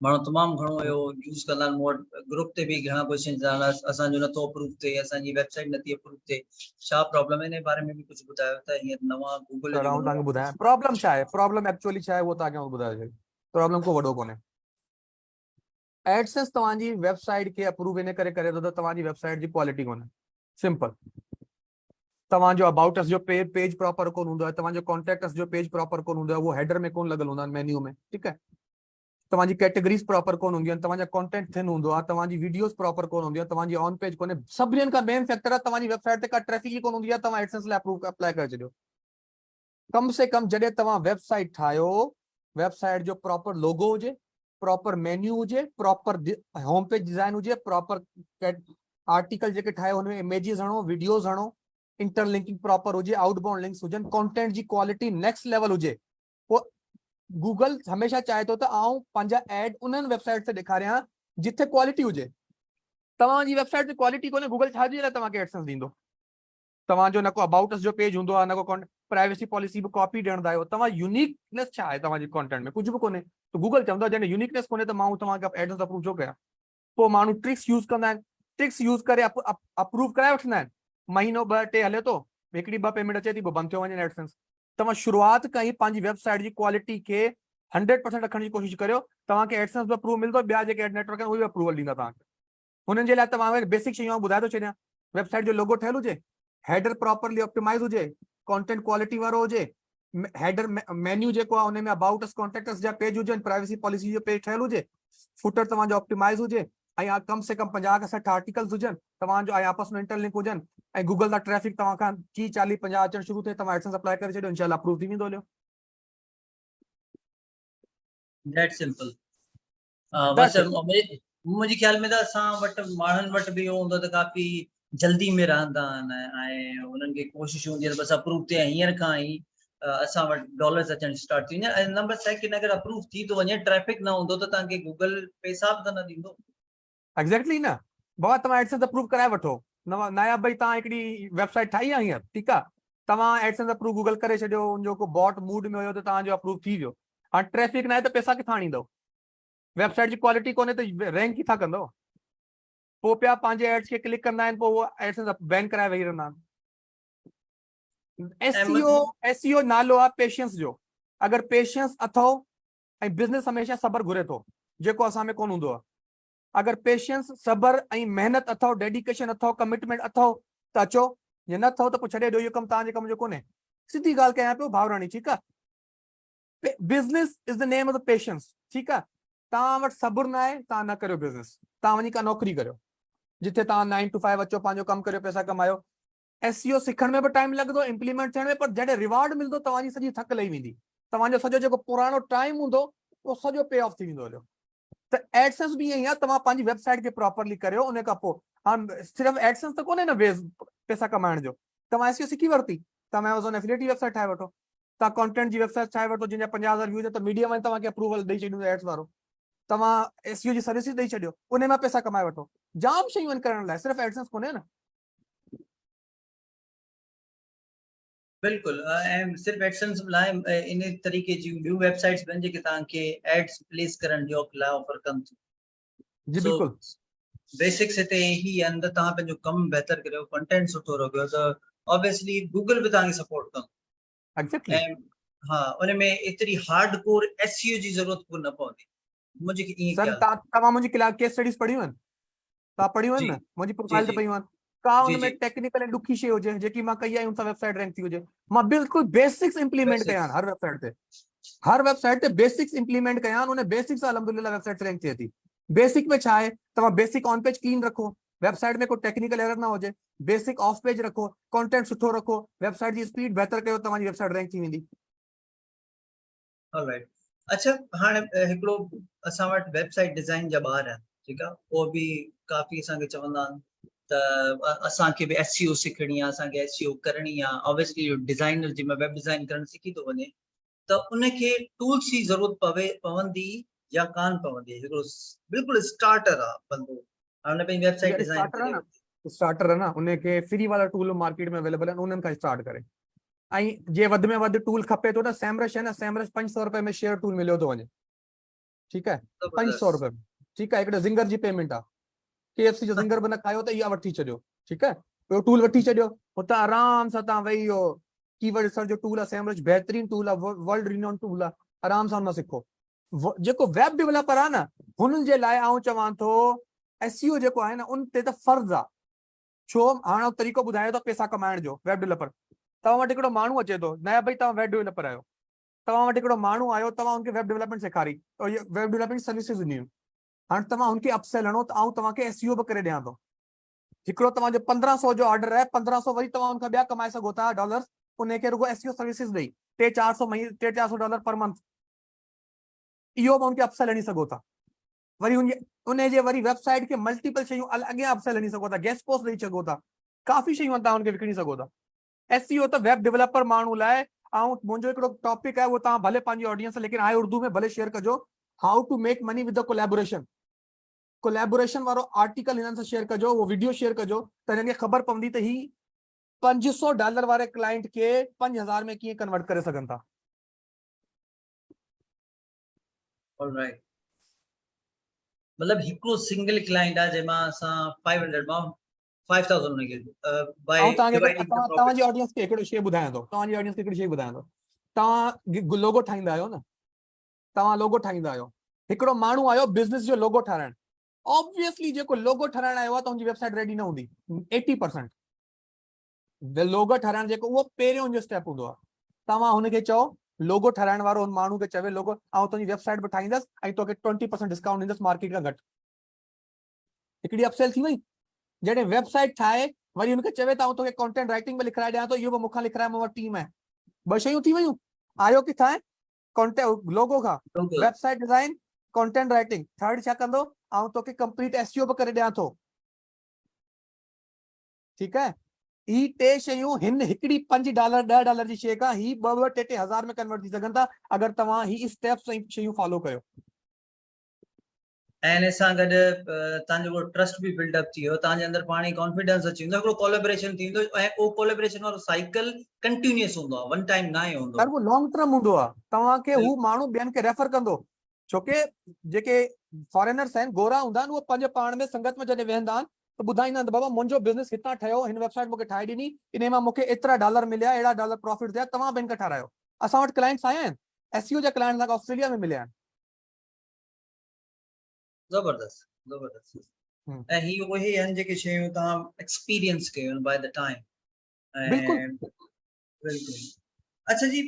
माण्हू तमामु घणो इहो यूज़ कंदा आहिनि। मूं वटि ग्रुप ते बि घणा क्वेश्चन आहिनि, असांजो नथो अप्रूव थिए, असांजी वेबसाइट नथी अप्रूव थिए, छा प्रॉब्लम आहे, इन बारे में बि कुझु ॿुधायो त हीअं नवां गूगल सर जो आऊं नओं तव्हांखे ॿुधायां प्रॉब्लम छा आहे, प्रॉब्लम एक्चुअली छा आहे उहो तव्हांखे आऊं ॿुधाए छॾियो। प्रॉब्लम को वॾो कोन्हे। एडसेंस तव्हांजी वेबसाइट खे अप्रूव इन करे करे थो त तव्हांजी वेबसाइट जी क्वालिटी कोन्हे। सिंपल। तव्हांजो अबाउट अस जो पेज प्रॉपर कोन हूंदो आहे, तव्हांजो कॉन्टेक्ट अस जो पेज प्रॉपर कोन हूंदो आहे, उहो हेडर में कोन लॻल हूंदा आहिनि मेन्यू में, ठीकु आहे। तव्हांजी कैटेगरीज प्रॉपर कोन हूंदियूं आहिनि, तव्हांजा कॉन्टेंट थिन हूंदो आहे, तव्हांजी वीडियोस प्रॉपर कोन हूंदियूं आहिनि, तव्हांजी ऑन पेज कोन्हे। सभिनीनि खां मेन फैक्टर आहे तव्हांजी वेबसाइट ते का ट्रैफिक ई कोन हूंदी आहे, तव्हां एडसेंस लाइ अप्लाई करे छॾियो। कम से कम जॾहिं तव्हां वेबसाइट ठाहियो, वेबसाइट जो प्रॉपर लोगो हुजे, प्रॉपर मेन्यू हुजे, प्रॉपर होम पेज डिजाइन हुजे, प्रॉपर आर्टिकल जेके ठाहे हुनमें इमेजेस हणो, वीडियोस हणो, इंटरलिंकिंग प्रॉपर हुजे, आउटबाउंड लिंक्स हुजनि, कंटेंट जी क्वालिटी नेक्स्ट लेवल हुजे। गूगल हमेशा चाहे थो त आऊं पंहिंजा एड उन्हनि वेबसाइट ते ॾेखारियां जिथे क्वालिटी हुजे। तव्हांजी वेबसाइट ते क्वालिटी कोन्हे, गूगल छाजे लाइ तव्हांखे एडसेंस ॾींदो? तव्हांजो न को अबाउट अस जो पेज हूंदो आहे, न को प्राइवेसी पॉलिसी बि कॉपी ॾियणदा आहियो, तव्हां यूनिकनेस छा आहे तव्हांजे कंटेंट में? कुझु बि कोन्हे। त गूगल चवंदो आहे जॾहिं यूनिकनेस कोन्हे त मां तव्हांखे एडसेंस अप्रूव छो कयां? पोइ माण्हू ट्रिक्स यूज़ कंदा आहिनि, ट्रिक्स यूज़ करे अप्रूव कराए वठंदा आहिनि। महीनो 2-3 हले थो, हिकिड़ी 2 पेमेंट अचे थी, पोइ बंदि थियो वञे एडसेंस। तव्हां शुरूआत खां ई पंहिंजी वेबसाइट जी क्वालिटी खे 100% रखण जी कोशिशि करियो, तव्हांखे एडसेंस बि अप्रूव मिलंदो, ॿिया जेके एड नेटवर्क आहिनि उहे बि अप्रूवल ॾींदा तव्हांखे। हुननि जे लाइ तव्हां बेसिक शयूं ॿुधाए थो छॾियां। वेबसाइट जो लोगो ठहियल हुजे, हेडर प्रॉपरली ऑप्टिमाइज हुजे, कंटेंट क्वालिटी वारो हुजे, हेडर मेन्यू जेको आहे हुन में अबाउट अस कॉन्टेक्ट अस जा पेज हुजनि, प्राइवेसी पॉलिसी जो पेज ठहियल हुजे, फुटर तव्हांजो ऑप्टिमाइज हुजे, ऐं कम से कम 50 खां 60 आर्टिकल्स हुजनि तव्हांजो, ऐं आपस में इंटरलिंक हुजनि, ऐं गूगल दा ट्रैफिक तव्हां खां 30, 40, 50 अचणु शुरू थिए, तव्हां एडसेंस अप्लाई करे छॾियो, इंशाल्लाह अप्रूव थी वेंदो। हलियो, that simple. That's bus it. मुंहिंजे ख्याल में त असां वटि माण्हुनि वटि बि इहो हूंदो त काफ़ी जल्दी में रहंदा आहिनि, ऐं उन्हनि खे कोशिशि हूंदी आहे बसि अप्रूव थिए, हींअर खां ई असां वटि डॉलर्स अचणु स्टार्ट थी वञे। ऐं नंबर सेकंड, अगरि अप्रूव थी थो वञे, ट्रैफिक न हूंदो त तव्हांखे गूगल पैसा बि त न ॾींदो। एग्जैक्टली न बाबा, तव्हां एडसेंस अप्रूव कराए वठो। नया भाई तव्हां हिकिड़ी वेबसाइट ठाही आहे हींअर, ठीकु आहे, तव्हां एडसेंस अप्रूव गूगल करे छॾियो, उनजो को बॉट मूड में हुयो त तव्हांजो अप्रूव थी वियो। हाणे ट्रैफिक न आहे त पैसा किथां आणींदव? वेबसाइट जी क्वालिटी कोन्हे त रैंक किथां कंदव? पोइ पिया पंहिंजे एड्स खे क्लिक कंदा आहिनि, पोइ उहो एडसेंस बैन कराए वेही रहंदा आहिनि। एसईओ नालो आहे पेशेंस जो। अगरि पेशेंस अथव, ऐं बिज़नेस हमेशा सबर घुरे थो, जेको असां में कोन हूंदो आहे। अगर पेशेंस, सबर ऐं मेहनत अथव, डेडिकेशन अथव, कमिटमेंट अथव त अचो, या न अथव त पोइ छॾे ॾियो, इहो कमु तव्हांजे कम जो कोन्हे। सिधी ॻाल्हि कयां पियो भावराणी, ठीकु आहे। Business is the name of the patience, ठीकु आहे। तव्हां वटि सब्र न आहे, तव्हां न करियो बिज़नेस, तव्हां वञी का नौकरी करियो जिथे तव्हां 9 to 5 अचो, पंहिंजो कमु करियो, पैसा कमायो। एसईओ सिखण में बि टाइम लॻंदो, इम्प्लीमेंट थियण में, पर जॾहिं रिवार्ड मिलंदो तव्हांजी सॼी थक लही वेंदी, तव्हांजो सॼो जेको पुराणो टाइम हूंदो उहो सॼो पे ऑफ थी वेंदो। हलियो, त एडसेंस बि ईअं ई आहे, तव्हां पंहिंजी वेबसाइट खे प्रॉपरली करियो, उन खां पोइ हाणे सिर्फ़ु एडसेंस त कोन्हे न बेस पैसा कमाइण जो। तव्हां एसईओ सिखी वरिती, तव्हां अमेज़ॉन एफिलिएट वेबसाइट ठाहे वठो, तव्हां कंटेंट जी वेबसाइट ठाहे वठो जंहिंजा 50,000 व्यूज आहे, त मीडियम तव्हांखे अप्रूवल ॾेई छॾींदो एड्स वारो। तव्हां एसईओ जी सर्विसिस ॾेई छॾियो, उन मां पैसा कमाए वठो। जाम शयूं आहिनि करण लाइ, सिर्फ़ु एडसेंस कोन्हे न। बिल्कुलु, ऐं सिर्फ़ु एडसेंस लाइ इन तरीक़े जी ॿियूं वेबसाइट्स आहिनि जेके तव्हांखे एड्स प्लेस करण जो लाइ ऑफर कनि थियूं। जी बिल्कुलु, बेसिक्स हिते ही आहिनि त तव्हां पंहिंजो कमु बहितर करियो, कंटेंट सुठो रखियो, त ऑब्वियसली गूगल बि तव्हांखे सपोर्ट कंदो। एग्जैक्टली। ऐं हा, उन में एतिरी हार्ड कोर एसईओ जी ज़रूरत कोन पवंदी, मुंहिंजे ईअं सर ख़्याल। तव्हां मुंहिंजी केस स्टडीज़ पढ़ियूं आहिनि? तव्हां पढ़ियूं आहिनि जी न? मुंहिंजी जी प्रोफाइल ते जी पढ़ियूं आहिनि? का जी हुनमें जी टेक्निकल ऐं ॾुखी शइ हुजे जेकी मां कई आहे, उन सां वेबसाइट रैंक थी हुजे? मां बिल्कुलु बेसिक्स इंप्लीमेंट कया आहिनि बेसिक्स हर वेबसाइट ते बेसिक्स इंप्लीमेंट कया आहिनि, उन बेसिक्स सां अल्हम्दुलिल्लाह वेबसाइट रैंक थिए थी। बेसिक में छा आहे, तव्हां बेसिक ऑन पेज क्लीन रखो, वेबसाइट में कोई टेक्निकल एरर ना हुजे, बेसिक ऑफ पेज रखो, कंटेंट सुठो रखो, वेबसाइट जी स्पीड बहितर कयो, तव्हांजी वेबसाइट रैंक थी वेंदी। ऑलराइट। अच्छा, हाणे हिकिड़ो असां वटि वेबसाइट डिज़ाइन जा ॿार आहिनि, ठीकु आहे, उहो बि काफ़ी असांखे चवंदा आहिनि त असांखे बि एसईओ सिखणी आहे, असांखे एसईओ करणी आहे। ऑब्वियसली डिज़ाइनर जंहिंमें वेब डिज़ाइन करणु सिखी थो वञे त उनखे टूल्स जी ज़रूरत पवंदी या कान पवंदी? हिकिड़ो बिल्कुलु स्टार्टर आहे बंदो, हाणे हुन पंहिंजी वेबसाइट डिज़ाइन करे वरिती। स्टार्टर आहे न, उनखे फ्री वाला टूल मार्केट में अवेलेबल आहिनि, उन्हनि खां स्टार्ट करे, ऐं जे वधि में वधि टूल खपे थो न, सैमरश आहे न, सैमरश 500 रुपए में शेयर टूल मिलियो थो वञे, ठीक है 500 रुपए में, ठीक है हिकिड़े ज़िंगर जी पेमेंट आहे, KFC जो ज़िंगर बि न खायो त इहा वठी छॾियो, ठीक है ॿियो टूल वठी छॾियो, हुतां आराम सां तव्हां वेही इहो कीवर्ड सर्च जो टूल आहे सैमरिच बेहतरीन टूल आहे, वर्ल्ड रिनॉन टूल आहे, आराम सां हुन मां सिखो। जेको वेब डेवलपर आहे न हुननि जे लाइ आउं चवां थो SEO जेको आहे न उन ते त फर्ज़ आहे, छो हाणे तरीक़ो ॿुधायो थो पैसा कमाइण जो। वेब डेवलपर तव्हां वटि हिकिड़ो माण्हू अचे थो, नया भाई तव्हां वेब डेवलपर आहियो, तव्हां वटि हिकिड़ो माण्हू आयो, तव्हां हुनखे वेब डेवलपमेंट सेखारी और ये वेब डेवलपमेंट सर्विसिस ॾिनियूं, हाणे तव्हां हुनखे अपसेल हणो त आउं तव्हांखे SEO बि करे ॾियां थो। हिकिड़ो तव्हांजो 1500 जो ऑर्डर आहे, 1500 वरी तव्हां हुनखां ॿिया कमाए सघो था डॉलर्स, उनखे रुगो SEO सर्विसिस ॾेई 300-400 डॉलर पर मंथ, इहो बि हुनखे अपसेल हणी सघो था। वरी उनजे वरी वेबसाइट खे मल्टीपल शयूं अॻियां अपसेल हणी सघो था, गेस्ट पोस्ट ॾेई सघो था, काफ़ी शयूं तव्हां हुनखे विकिणी सघो था। SEO त वेब डेवलपर माण्हू लाइ, ऐं मुंहिंजो हिकिड़ो टॉपिक आहे उहो तव्हां भले पंहिंजी ऑडियंस लेकिन आहे उर्दू में, भले शेयर कजो, how to make money with the collaboration वारो आर्टिकल हिननि सां शेयर कजो, वो वीडियो शेयर कजो त हिननि खे ख़बर पवंदी त ही $500 वारे क्लाइंट खे 5000 में कीअं कन्वर्ट करे सघनि था। ऑलराइट, मतलब हिकिड़ो सिंगल क्लाइंट आहे जंहिंमां असां 500 मां 5000 उनखे बाय डिवाइडिंग द प्रॉफिट। तव्हांजी ऑडियंस खे हिकिड़ो शइ ॿुधायां थो, तव्हांजी ऑडियंस खे हिकिड़ी शइ ॿुधायां थो, तव्हां लोगो ठाहींदा आहियो न, तव्हां लोगो ठाहींदा आहियो, हिकिड़ो माण्हू आयो बिज़नेस जो लोगो ठाराइण, ऑब्वियसली जेको लोगो ठाराइण आयो आहे त हुनजी वेबसाइट रेडी न हूंदी 80%। लोगो ठाराइण जेको उहो पहिरियों जो स्टेप हूंदो आहे, तव्हां हुनखे चओ लोगो ठाराइण वारो हुन माण्हू खे चवे लोगो ऐं तुंहिंजी वेबसाइट बि ठाहींदसि ऐं तोखे 20% डिस्काउंट ॾींदसि मार्केट खां घटि, हिकिड़ी अपसेल थी वई। जॾहिं वेबसाइट ठाहे वरी हुनखे चवे त तोखे कंटेंट राइटिंग में लिखाए ॾियां थो, इहो बि मूंखां लिखाए, मूं वटि टीम आहे, ॿ शयूं थी वयूं। आयो किथां आहे? कंटेंट लोगो खां, website design, content writing, third छा कंदो, ऐं तोखे कंप्लीट SEO बि करे ॾियां थो, ठीकु है। ही टे शयूं हिन हिकिड़ी $5 $10 जी शइ खां ही 2-2 3-3 में कन्वर्ट थी सघनि था अगरि तव्हां ही स्टेप्स ऐं शयूं फॉलो कयो। ऐं इन सां गॾु तव्हांजो ट्रस्ट बि बिल्डअप थी वियो, तव्हांजे अंदरि पाण ई कॉन्फिडेंस अची वेंदो, हिकिड़ो कोलैबोरेशन थी वेंदो ऐं उहो कोलैबोरेशन वारो साइकिल कंटिन्यूअस हूंदो आहे, वन टाइम न हूंदो सर वो लॉन्ग टर्म हूंदो आहे, तव्हांखे हू माण्हू ॿियनि खे रेफर कंदो, छोकी जेके फॉरेनर्स आहिनि गोरा हूंदा आहिनि, उहो पंहिंजे पाण में संगत में जॾहिं वेहंदा आहिनि त ॿुधाईंदा आहिनि बाबा मुंहिंजो बिज़नेस हितां ठहियो, हिन वेबसाइट मूंखे ठाहे ॾिनी, इन मां मूंखे एतिरा डॉलर मिलिया, अहिड़ा डॉलर प्रॉफिट थिया, तव्हां बि हिन खे ठारायो। असां वटि क्लाइंट्स आया आहिनि, SEO जा क्लाइंट्स असांखे ऑस्ट्रेलिया में मिलिया आहिनि। ज़बरदस्त ज़बरदस्त। ऐं ही उहे आहिनि जेके शयूं तव्हां एक्सपीरियंस कयूं बाय द टाइम। बिल्कुलु बिल्कुलु। अच्छा जी,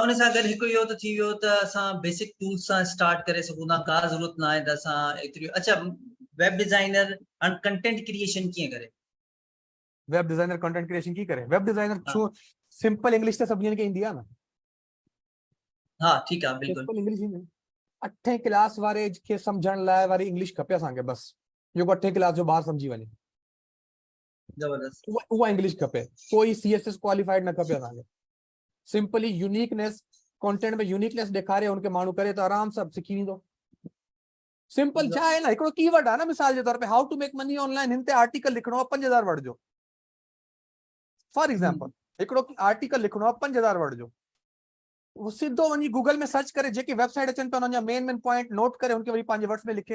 उन सां गॾु हिकु इहो त थी वियो त असां बेसिक टूल्स सां स्टार्ट करे सघूं था, का ज़रूरत न आहे त असां एतिरी। अच्छा, web designer and content creation कीअं करे? वेब डिज़ाइनर कंटेंट क्रिएशन की करे? वेब डिज़ाइनर छो सिंपल इंग्लिश त सभिनी खे ईंदी आहे न। हाँ ठीक है, बिल्कुल सिंपल इंग्लिश ईंदी, 8वीं क्लास वारे खे सम्झण लाइ वारी इंग्लिश खपे असांखे, बस जेको 8वीं क्लास जो ॿार सम्झी वञे, जबरदस्त उहा इंग्लिश खपे, कोई CSS क्वालिफाइड न खपे असांखे। सिंपली यूनिकनेस, कंटेंट में यूनिकनेस ॾेखारे उनखे माण्हू करे त आराम सां सिखी वेंदो। सिंपल छा आहे न, हिकिड़ो कीवर्ड आहे न, मिसाल जे तौर पे हाउ टू मेक मनी ऑनलाइन, हिन ते आर्टिकल लिखणो आहे 5000 वर्ड जो, फॉर एग्जांपल हिकिड़ो आर्टिकल लिखणो आहे 5000 वर्ड जो, वो सिधो वञी गूगल में सर्च करे जेकी वेबसाइट अचनि पिया उन्हनि जा मेन पॉइंट नोट करे उनखे वरी पंहिंजे वर्ड्स में लिखे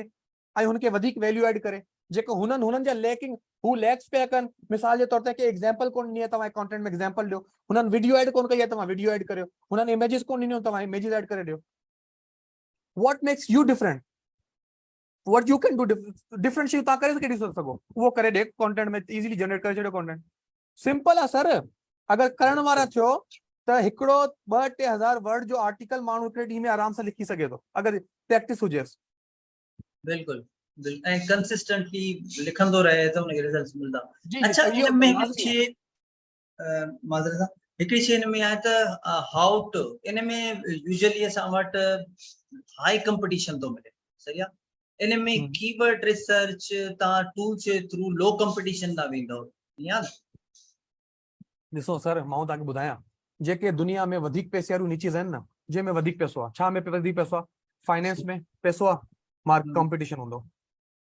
ऐं हुनखे वधीक वैल्यू एड करे, जेको हुननि जा लैकिंग हू लैक्स पिया कनि। मिसाल जे तौर ते एग्जांपल कोन ॾिनी आहे, तव्हां कंटेंट में एग्जांपल ॾियो, हुननि वीडियो एड कोन कई आहे, तव्हां वीडियो एड करियो, हुननि इमेजेस कोन ॾिनियूं, तव्हां इमेजेस एड करे ॾियो। What makes U different, what U can do different शयूं तव्हां करे ॾिसो सघो, उहो करे ॾे कंटेंट में, इजीली जनरेट करे छॾियो कंटेंट। सिंपल आहे सर, अगरि करण वारा थियो त हिकिड़ो 2-3 हज़ार वर्ड जो आर्टिकल माण्हू हिकिड़े ॾींहं में आराम सां लिखी सघे थो अगरि प्रैक्टिस हुजेसि। बिल्कुल बिल्कुल, ऐं कंसिस्टेंटली लिखंदो रहे त उनखे रिजल्ट्स मिलंदा। जी अच्छा, इहो इन में हिकु लाज़मी आहे। शइ माज़रत हिकिड़ी शइ इन में आहे त हाउ टू, इन में यूजुअली असां वटि हाई कंपटीशन थो मिले, सही आहे। इन में कीवर्ड रिसर्च तव्हां टूल्स जे थ्रू लो कंपटीशन न वेंदव, ईअं आहे? ॾिसो सर, मां तव्हांखे ॿुधायां, जेके दुनिया में वधीक पैसे वारियूं नीचीज़ आहिनि न, जंहिंमें वधीक पैसो आहे, छा में वधीक पैसो आहे? फाइनेंस में पैसो आहे, मार्केट कॉम्पिटिशन हूंदो,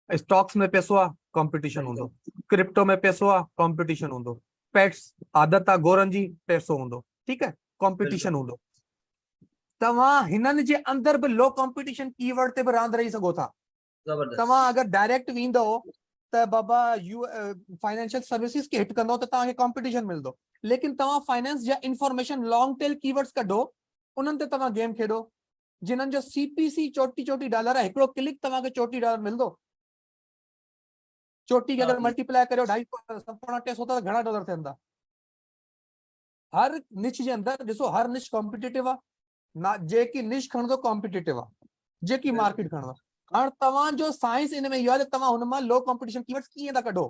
स्टॉक्स में पैसो आहे, कॉम्पिटिशन हूंदो, क्रिप्टो में पैसो आहे, कॉम्पिटिशन हूंदो, पेट्स आदत आहे गोरनि जी, पैसो हूंदो, ठीकु है, कॉम्पिटिशन हूंदो। तव्हां हिननि जे अंदर बि लो कॉम्पिटिशन कीवर्ड ते बि रांदि रही सघो था। जबरदस्त तव्हां अगरि डायरेक्ट वेंदो त बाबा फाइनेंशियल सर्विसेज खे हिट कंदो त तव्हांखे कॉम्पिटिशन मिलंदो, लेकिन तव्हां फाइनेंस जा इंफॉर्मेशन लॉन्ग टेल कीवर्ड्स कढो, उन्हनि ते तव्हां गेम खेॾो, जिन्हनि जो सीपीसी चोटी डॉलर आहे, हिकिड़ो क्लिक तव्हांखे $40 मिलंदो। चोटी खे अगरि मल्टीप्लाई करियो 250 त घणा डॉलर थियनि था। हर निश जे अंदरि ॾिसो, हर निश कॉम्पिटिटिव आहे ना, जेकी निश खणंदो कॉम्पिटिटिव आहे, जेकी मार्केट खणंदो। हाणे तव्हांजो साइंस इन में इहो आहे त तव्हां हुन मां लो कॉम्पिटिशन कीवर्ड्स कीअं था कढो,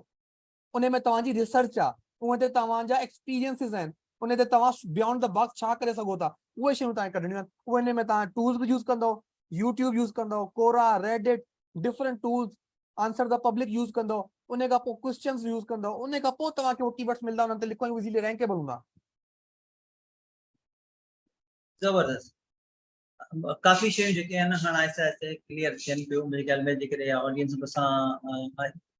उन में तव्हांजी रिसर्च आहे, उन ते तव्हांजा एक्सपीरियंसिस आहिनि, उन ते तव्हां बियॉन्ड द बॉक्स छा करे सघो था, उहे शयूं तव्हांखे कढणियूं आहिनि। उहे इन में तव्हां टूल्स बि यूज़ कंदो, यूट्यूब यूज़ कंदो, Quora, Reddit, different tools, answer the public use कंदो, उन खां पोइ क्वेश्चंस यूज़ कंदो, उन खां पोइ तव्हांखे उहे कीवर्ड्स मिलंदा, उन्हनि ते लिखो, इज़ीली रैंकेबल हूंदा। जबरदस्त काफ़ी शयूं जेके आहिनि हाणे आहिस्ते आहिस्ते क्लियर थियनि पियूं मुंहिंजे ख्याल में, जेकॾहिं ऑडियंस सां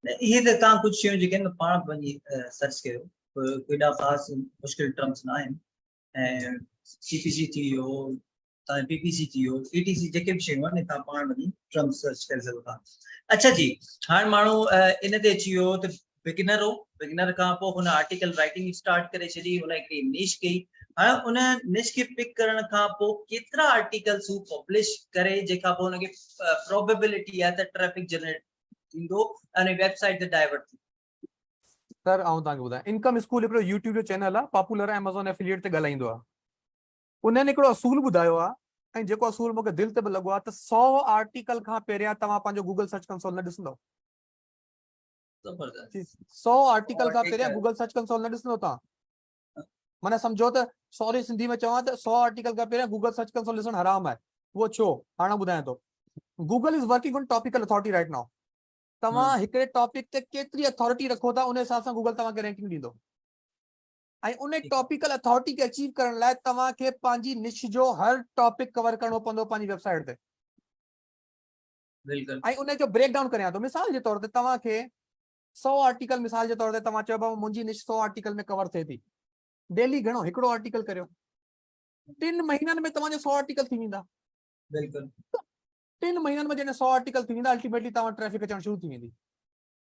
इहे त तव्हां कुझु शयूं जेके आहिनि पाण वञी सर्च कयो, कोई एॾा ख़ासि मुश्किल टर्म्स न आहिनि, ऐं सीपीसी थी वियो, तव्हां पीपीसी थी वियो, ईटीसी, जेके बि शयूं आहिनि तव्हां पाण वञी टर्म्स सर्च करे सघो था। अच्छा जी, हाणे माण्हू इन ते अची वियो त बिगिनर हो, बिगिनर खां पोइ हुन आर्टिकल राइटिंग स्टार्ट करे छॾी, हुन हिकिड़ी निश कई। हाणे उन निश खे पिक करण खां पोइ केतिरा आर्टिकल्स हू पब्लिश करे, जेका पोइ हुनखे प्रोबेबिलिटी आहे त ट्रैफिक जनरेट थींदो ऐं वेबसाइट ते डाइवर्ट थींदो? सर आउं तव्हांखे ॿुधायां, इनकम स्कूल हिकिड़ो यूट्यूब जो चैनल आहे, पॉपुलर आहे, अमेज़ॉन एफिलिएट ते ॻाल्हाईंदो आहे। उन्हनि हिकिड़ो असूल ॿुधायो आहे, ऐं जेको असूल मूंखे दिलि ते बि लॻो आहे, त 100 आर्टिकल खां पहिरियां तव्हां पंहिंजो गूगल सर्च कंसोल न ॾिसंदव। 100 आर्टिकल खां पहिरियां गूगल सर्च कंसोल न ॾिसंदव तव्हां। माना सम्झो त, सॉरी सिंधी में चवां त 100 आर्टिकल खां पहिरियां गूगल सर्च कंसोल ॾिसणु हराम आहे। उहो छो, हाणे ॿुधायां थो। Google is working on topical authority right now. तव्हां हिकिड़े टॉपिक ते केतिरी अथॉरिटी रखो था, उन हिसाब सां गूगल तव्हांखे रैंकिंग ॾींदो। ऐं उन टॉपिकल अथॉरिटी खे अचीव करण लाइ तव्हांखे पंहिंजी निश जो हर टॉपिक कवर करणो पवंदो पंहिंजी वेबसाइट ते। बिल्कुलु। ऐं उन जो ब्रेक डाउन करियां थो, मिसाल जे तौर ते तव्हांखे 100 आर्टिकल, मिसाल जे तौर ते तव्हां चओ मुंहिंजी निश 100 आर्टिकल में कवर थिए थी, डेली घणो, हिकिड़ो आर्टिकल करियो, 3 महीननि में तव्हांजा 100 आर्टिकल थी वेंदा। बिल्कुलु 3 महीननि में जॾहिं 100 आर्टिकल थी वेंदा, अल्टीमेटली तव्हां ट्रैफिक अचणु शुरू थी वेंदी।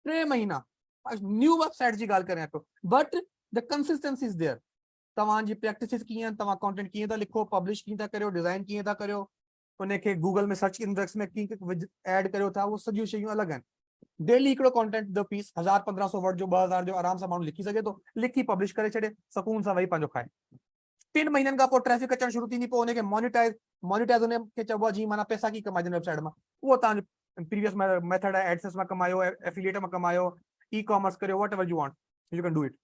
3 महीना न्यू वेबसाइट जी ॻाल्हि करियां पियो, but the consistency is there. तव्हांजी प्रैक्टिसिस कीअं आहिनि, तव्हां कंटेंट कीअं था लिखो, पब्लिश कीअं था करियो, डिज़ाइन कीअं था करियो, उनखे गूगल में सर्च इंडेक्स में कीअं ऐड करियो था, उहो सॼियूं शयूं अलॻि आहिनि। डेली हिकिड़ो कंटेंट द पीस 1000-1500 वर्ड जो, 2000 जो आराम सां माण्हू लिखी सघे थो, लिखी पब्लिश करे छॾे, सुकून सां वेही पंहिंजो खाए। 3 महीननि खां पोइ ट्रैफिक अचणु शुरू थींदी, पोइ उनखे मोनिटाइज उनखे चइबो आहे, जी माना पैसा कीअं कमाइजनि वेबसाइट मां। उहो तव्हांजो प्रीवियस मेथड आहे, एडसेंस मां कमायो, एफिलिएट मां कमायो, ई कॉमर्स करियो, whatever you want, you can do it.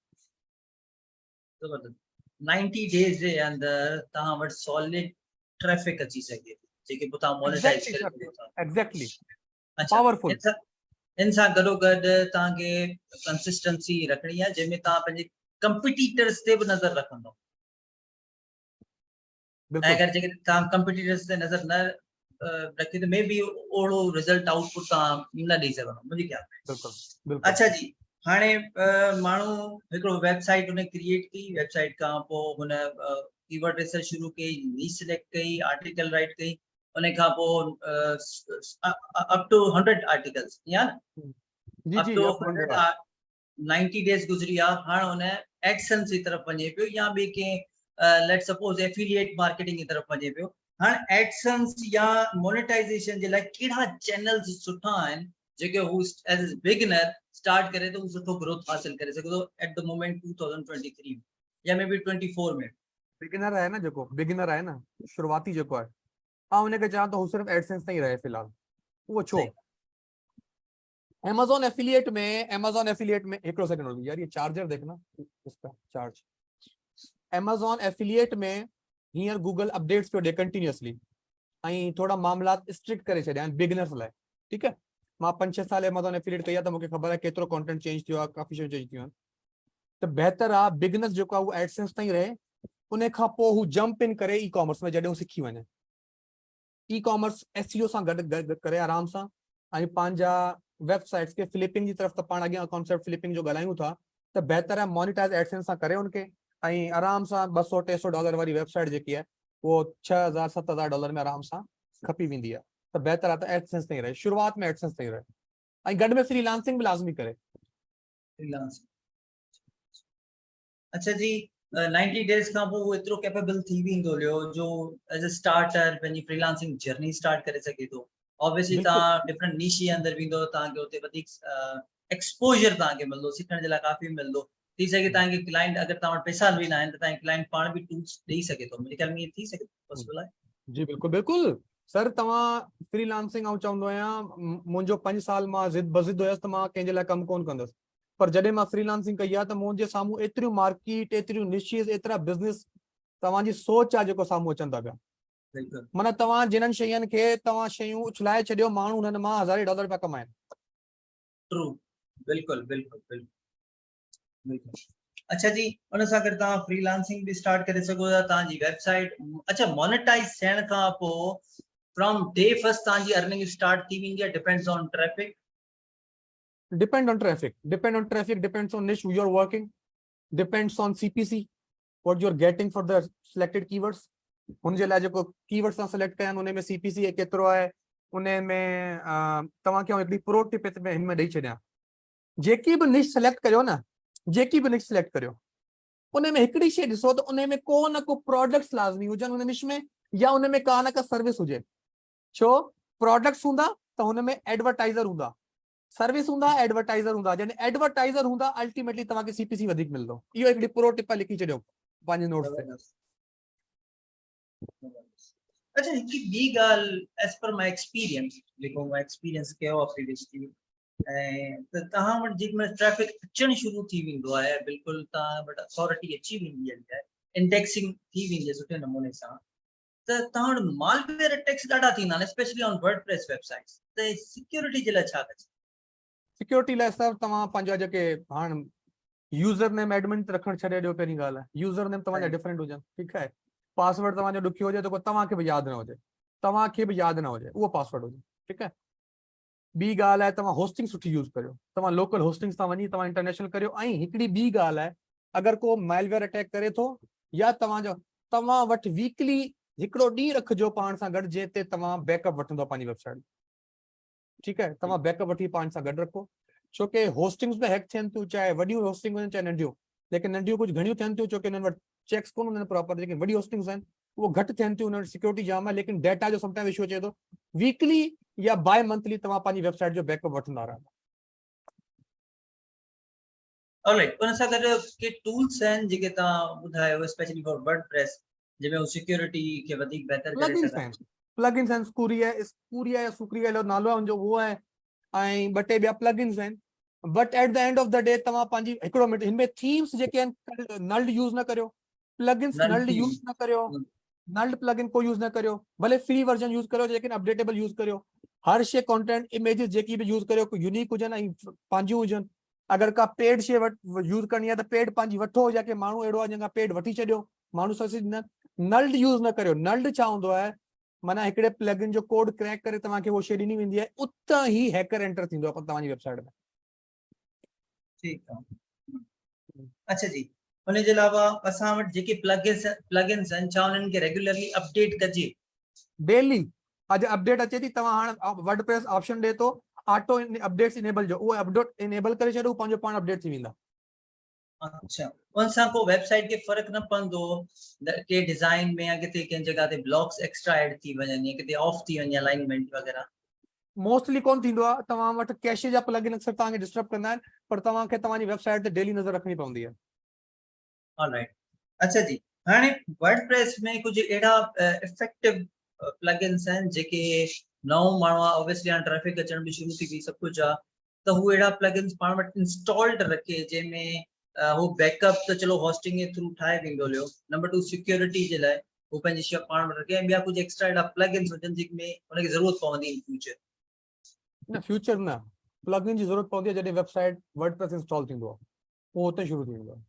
90 days जे अंदरि तव्हां वटि सॉलिड ट्रैफिक अची सघे थी, जेके पोइ तव्हां मोनेटाइज करे सघो था। एग्जैक्टली, अच्छा, पावरफुल। इन सां गॾोगॾु तव्हांखे कंसिस्टेंसी रखणी आहे, जंहिंमें तव्हां पंहिंजे कंपिटीटर्स ते बि नज़र रखंदव। ऐं अगरि जेके तव्हां कंपिटीटर्स ते नज़र न रखी त मे बी ओड़ो रिज़ल्ट आउटपुट तव्हां न ॾेई सघंदव, मुंहिंजे ख्याल में। बिल्कुलु। अच्छा जी, हाणे माण्हू हिकिड़ो वेबसाइट हुन क्रिएट की, वेबसाइट खां पोइ हुन कीवर्ड रिसर्च शुरू कई, नीश सिलेक्ट कई, आर्टिकल राइट कई, उन खां पोइ अप टू 100 आर्टिकल्स, या अप टू 90 डेज गुज़री विया। हाणे हुन एडसेंस जी तरफ़ वञे पियो, या ॿिए कंहिं लेट सपोज एफिलिएट मार्केटिंग जी तरफ़ वञे पियो। हाणे एडसेंस या मोनेटाइजेशन जे लाइ कहिड़ा चैनल्स सुठा आहिनि जेके हू एज ए बिगिनर स्टार्ट करे तो सुठो ग्रोथ हासिल करे सघे थो एट द मोमेंट 2023 में या मे बी 24 में? बिगिनर आहे न, जेको बिगिनर आहे न, शुरुआती जेको आहे, ऐं उनखे चवां तो हू सिर्फ़ु एडसेंस ताईं रहे फिलहाल। उहो छो? Amazon एफिलिएट में हिकिड़ो सेकंड यार, ये चार्जर देखना, इसका चार्ज। Amazon एफिलिएट में हींअर गूगल अपडेट्स पियो ॾे कंटिन्यूअसली, ऐं थोड़ा मामलात स्ट्रिक्ट करे छॾिया आहिनि बिगिनर्स लाइ। ठीकु आहे, मां 5-6 साल Amazon एफिलिएट कई आहे, त मूंखे ख़बर आहे केतिरो कंटेंट चेंज थियो आहे, काफ़ी शयूं चेंज थियूं आहिनि। त बहितर आहे बिगिनर्स जेको आहे उहो एडसेंस ताईं रहे, उन खां पोइ हू जंप इन करे ई कॉमर्स में, जॾहिं हू सिखी वञे। ई कॉमर्स एसईओ सां गॾु करे आराम सां, ऐं पंहिंजा वेबसाइट्स के फ्लिपिंग की तरफ तो पाण अॻियां कॉन्सेप्ट फ्लिपिंग जो ॻाल्हायूं था, त बहितर आहे मोनिटाइज एडसेंस सां करे उनखे, ऐं आराम सां $200-300 वारी वेबसाइट जेकी आहे वो $6,000-7,000 में आराम सां खपी वेंदी आहे त बहितर आहे त एडसेंस ताईं रहे, शुरूआत में एडसेंस ताईं रहे ऐं गॾु में फ्रीलांसिंग बि लाज़मी करे। फ्रीलांस। अच्छा जी, 90 डेज खां पोइ उहो एतिरो कैपेबल थी वेंदो हुयो जो एज अ स्टार्टर पंहिंजी फ्रीलांसिंग जर्नी स्टार्ट करे सघे थो। ऑब्वियसली बिल्कुलु तव्हां डिफरेंट नीश जे अंदरि वेंदो, तव्हांखे हुते वधीक एक्सपोजर तव्हांखे मिलंदो, सिखण जे लाइ काफ़ी मिलंदो। थी सघे तव्हांखे क्लाइंट, अगरि तव्हां वटि पैसा बि न आहिनि त तव्हांखे क्लाइंट पाण बि टूल्स ॾेई सघे थो। मुंहिंजे ख्याल में इहे थी सघे पॉसिबल आहे। जी बिल्कुलु बिल्कुलु सर, तव्हां फ्रीलांसिंग आउं चवंदो आहियां मुंहिंजो 5 साल मां ज़िद बज़िद हुयसि त मां कंहिंजे लाइ कमु कोन कंदुसि, पर जॾहिं मां फ्रीलांसिंग कई आहे त मुंहिंजे साम्हूं एतिरियूं मार्केट, एतिरियूं निशिस, एतिरा बिज़नेस तव्हांजी सोच आहे जेको साम्हूं अचनि था पिया। बिल्कुलु माना तव्हां जिन्हनि शयुनि खे तव्हां शयूं उछलाए छॾियो, माण्हू हुननि मां $1,000 पिया कमाइनि। ट्रू, बिल्कुलु बिल्कुलु बिल्कुलु बिल्कुलु। अच्छा जी, उन सां गॾु तव्हां फ्रीलांसिंग बि स्टार्ट करे सघो था, तव्हांजी वेबसाइट अच्छा मोनेटाइज थियण खां पोइ फ्रॉम डे फर्स्ट तव्हांजी अर्निंग स्टार्ट थी वेंदी आहे, depends on traffic. Depend on traffic, depends on niche you're working, depends on CPC, what you're getting for the selected keywords। उनजे लाइ जेको कीवर्ड्स तव्हां सिलेक्ट कया आहिनि उन में CPC केतिरो आहे, उन में तव्हांखे हिकिड़ी प्रो टिप हिन में ॾेई छॾियां। जेकी बि निश सिलेक्ट करियो न, जेकी बि निश सिलेक्ट करियो, उन में हिकिड़ी शइ ॾिसो त उन में को न को प्रोडक्ट्स लाज़मी हुजनि उन निश में, या उन में का न का सर्विस हुजे। छो प्रोडक्ट्स हूंदा त हुन में एडवर्टाइज़र हूंदा, सर्विस हूंदा, एडवर्टाइज़र हूंदा। जॾहिं एडवर्टाइज़र हूंदा अल्टीमेटली तव्हांखे CPC वधीक मिलंदो। इहो हिकिड़ी प्रो टिप लिखी छॾियो पंहिंजे नोट्स ते। अच्छा, हिकु ॿी ॻाल्हि एज़ पर माई एक्सपीरियंस, जेको मां एक्सपीरियंस कयो आहे प्रीवियसली, ऐं त तव्हां वटि जेकॾहिं ट्रैफिक अचणु शुरू थी वेंदो आहे, बिल्कुलु तव्हां वटि अथॉरिटी अची वेंदी आहे, इंडेक्सिंग थी वेंदी आहे सुठे नमूने सां, त तव्हां वटि मालवेयर अटैक्स ॾाढा थींदा आहिनि, स्पेशली ऑन वर्डप्रेस वेबसाइट्स। त सिक्योरिटी जे लाइ छा कजे? सिक्योरिटी लाइ सर तव्हां पंहिंजा जेके हाणे यूज़र नेम एडमिन ते रखणु छॾे ॾियो। पहिरीं ॻाल्हि आहे यूज़र नेम तव्हांजा डिफरेंट हुजनि, ठीकु आहे। पासवर्ड तव्हांजो ॾुखियो हुजे त तव्हांखे बि यादि न हुजे, उहो पासवर्ड हुजे, ठीकु आहे। ॿी ॻाल्हि आहे तव्हां होस्टिंग सुठी यूज़ करियो, तव्हां लोकल होस्टिंग्स तां वञी तव्हां इंटरनेशनल करियो। ऐं हिकिड़ी ॿी ॻाल्हि आहे, अगरि को मालवेयर अटैक करे थो या तव्हां वटि वीकली हिकिड़ो ॾींहुं रखिजो पाण सां गॾु जंहिं ते तव्हां बैकअप वठंदो पंहिंजी वेबसाइट, ठीकु आहे। तव्हां बैकअप वठी पाण सां गॾु रखो, छोकी होस्टिंग्स में हैक थियनि थियूं, चाहे वॾियूं होस्टिंग हुजनि चाहे नंढियूं, लेकिन नंढियूं कुझु घणियूं थियनि थियूं छोकी हुननि वटि चेक्स कोन हूंदा आहिनि प्रॉपर। लेकिन वॾी होस्टिंग्स आहिनि उहो घटि थियनि थियूं, हुन वटि सिक्योरिटी जाम आहे, लेकिन डेटा जो समटाइम इशू अचे थो। वीकली या बाय मंथली तव्हां पंहिंजी वेबसाइट जो बैकअप वठंदा रहंदा। ऑलराइट, उन सां गॾु के टूल्स आहिनि जेके तव्हां ॿुधायो स्पेशली फॉर वर्डप्रेस, जंहिंमें उहो सिक्योरिटी खे वधीक बहितर करे सघनि? प्लगइन्स आहिनि, स्पूरिया या सुक्रिया जो नालो आहे उनजो, उहो आहे, ऐं ॿ टे ॿिया प्लगइन्स आहिनि। But at the end of the day तव्हां पंहिंजी हिकिड़ो मिनट, हिनमें थीम्स जेके आहिनि नल्ड यूज़ न करियो, प्लगइन्स नल्ड यूज़ न करियो, नल्ड प्लगइन को यूज़ न करियो, भले फ्री वर्जन यूज़ करियो लेकिन अपडेटेबल यूज़ करियो। हर शइ कंटेंट इमेजेस जेकी बि यूज़ करियो यूनिक हुजनि ऐं पंहिंजियूं हुजनि। अगरि का पेड शइ यूज़ करणी आहे त पेड पंहिंजी वठो, या की माण्हू अहिड़ो आहे जंहिंखां पेड वठी छॾियो, माण्हू सब्सिडी न। नल्ड यूज़ न करियो। नल्ड छा हूंदो आहे, माना हिकिड़े प्लगइन जो कोड क्रैक करे तव्हांखे उहो शइ ॾिनी वेंदी आहे, उतां ई हैकर एंटर थींदो आहे तव्हांजी वेबसाइट में। ठीकु आहे। अच्छा जी, उन जे अलावा असां वटि जेके प्लगइन्स आहिनि, छा उन्हनि खे रेगुलरली अपडेट कजे? डेली अॼु अपडेट अचे थी, तव्हां हाणे वर्डप्रेस ऑप्शन ॾे थो ऑटो अपडेट्स इनेबल जो, उहो अपडेट इनेबल करे छॾियो, पंहिंजो पाण अपडेट थी वेंदा। अच्छा, उन सां को वेबसाइट खे फर्क न पवंदो के डिजाइन में, या किथे कंहिं जगह ते ब्लॉक्स एक्स्ट्रा ऐड थी वञनि, या किथे ऑफ थी वञे अलाइनमेंट वगैरह? मोस्टली कोन थींदो आहे। तव्हां वटि कैशे जा प्लगइन अक्सर तव्हांखे डिस्टर्ब कंदा आहिनि, पर तव्हांखे तव्हांजी वेबसाइट ते डेली नज़र रखणी पवंदी आहे। ऑलराइट, अच्छा जी, हाणे वर्डप्रेस में कुछ एड़ा इफेक्टिव प्लगइन्स आहिनि जेके नओं माण्हू आहे, ऑब्वियसली हाणे ट्रैफिक अचण बि शुरू थी वई, सब कुछ आहे, त हू एड़ा प्लगइन्स पाण वटि इंस्टॉल्ड रखे जंहिंमें हू बैकअप त चलो होस्टिंग जे थ्रू ठाहे वेंदो हुयो, नंबर 2 सिक्योरिटी जे लाइ हू पंहिंजी शइ पाण वटि रखे, ऐं ॿिया कुछ एक्स्ट्रा एड़ा प्लगइन्स हुजनि जंहिंमें उनखे ज़रूरत पवंदी इन फ्यूचर? न, फ्यूचर न, प्लगइन जी ज़रूरत पवंदी आहे जॾहिं वेबसाइट वर्डप्रेस इंस्टॉल थींदो आहे, उहो उते शुरू थी वेंदो आहे।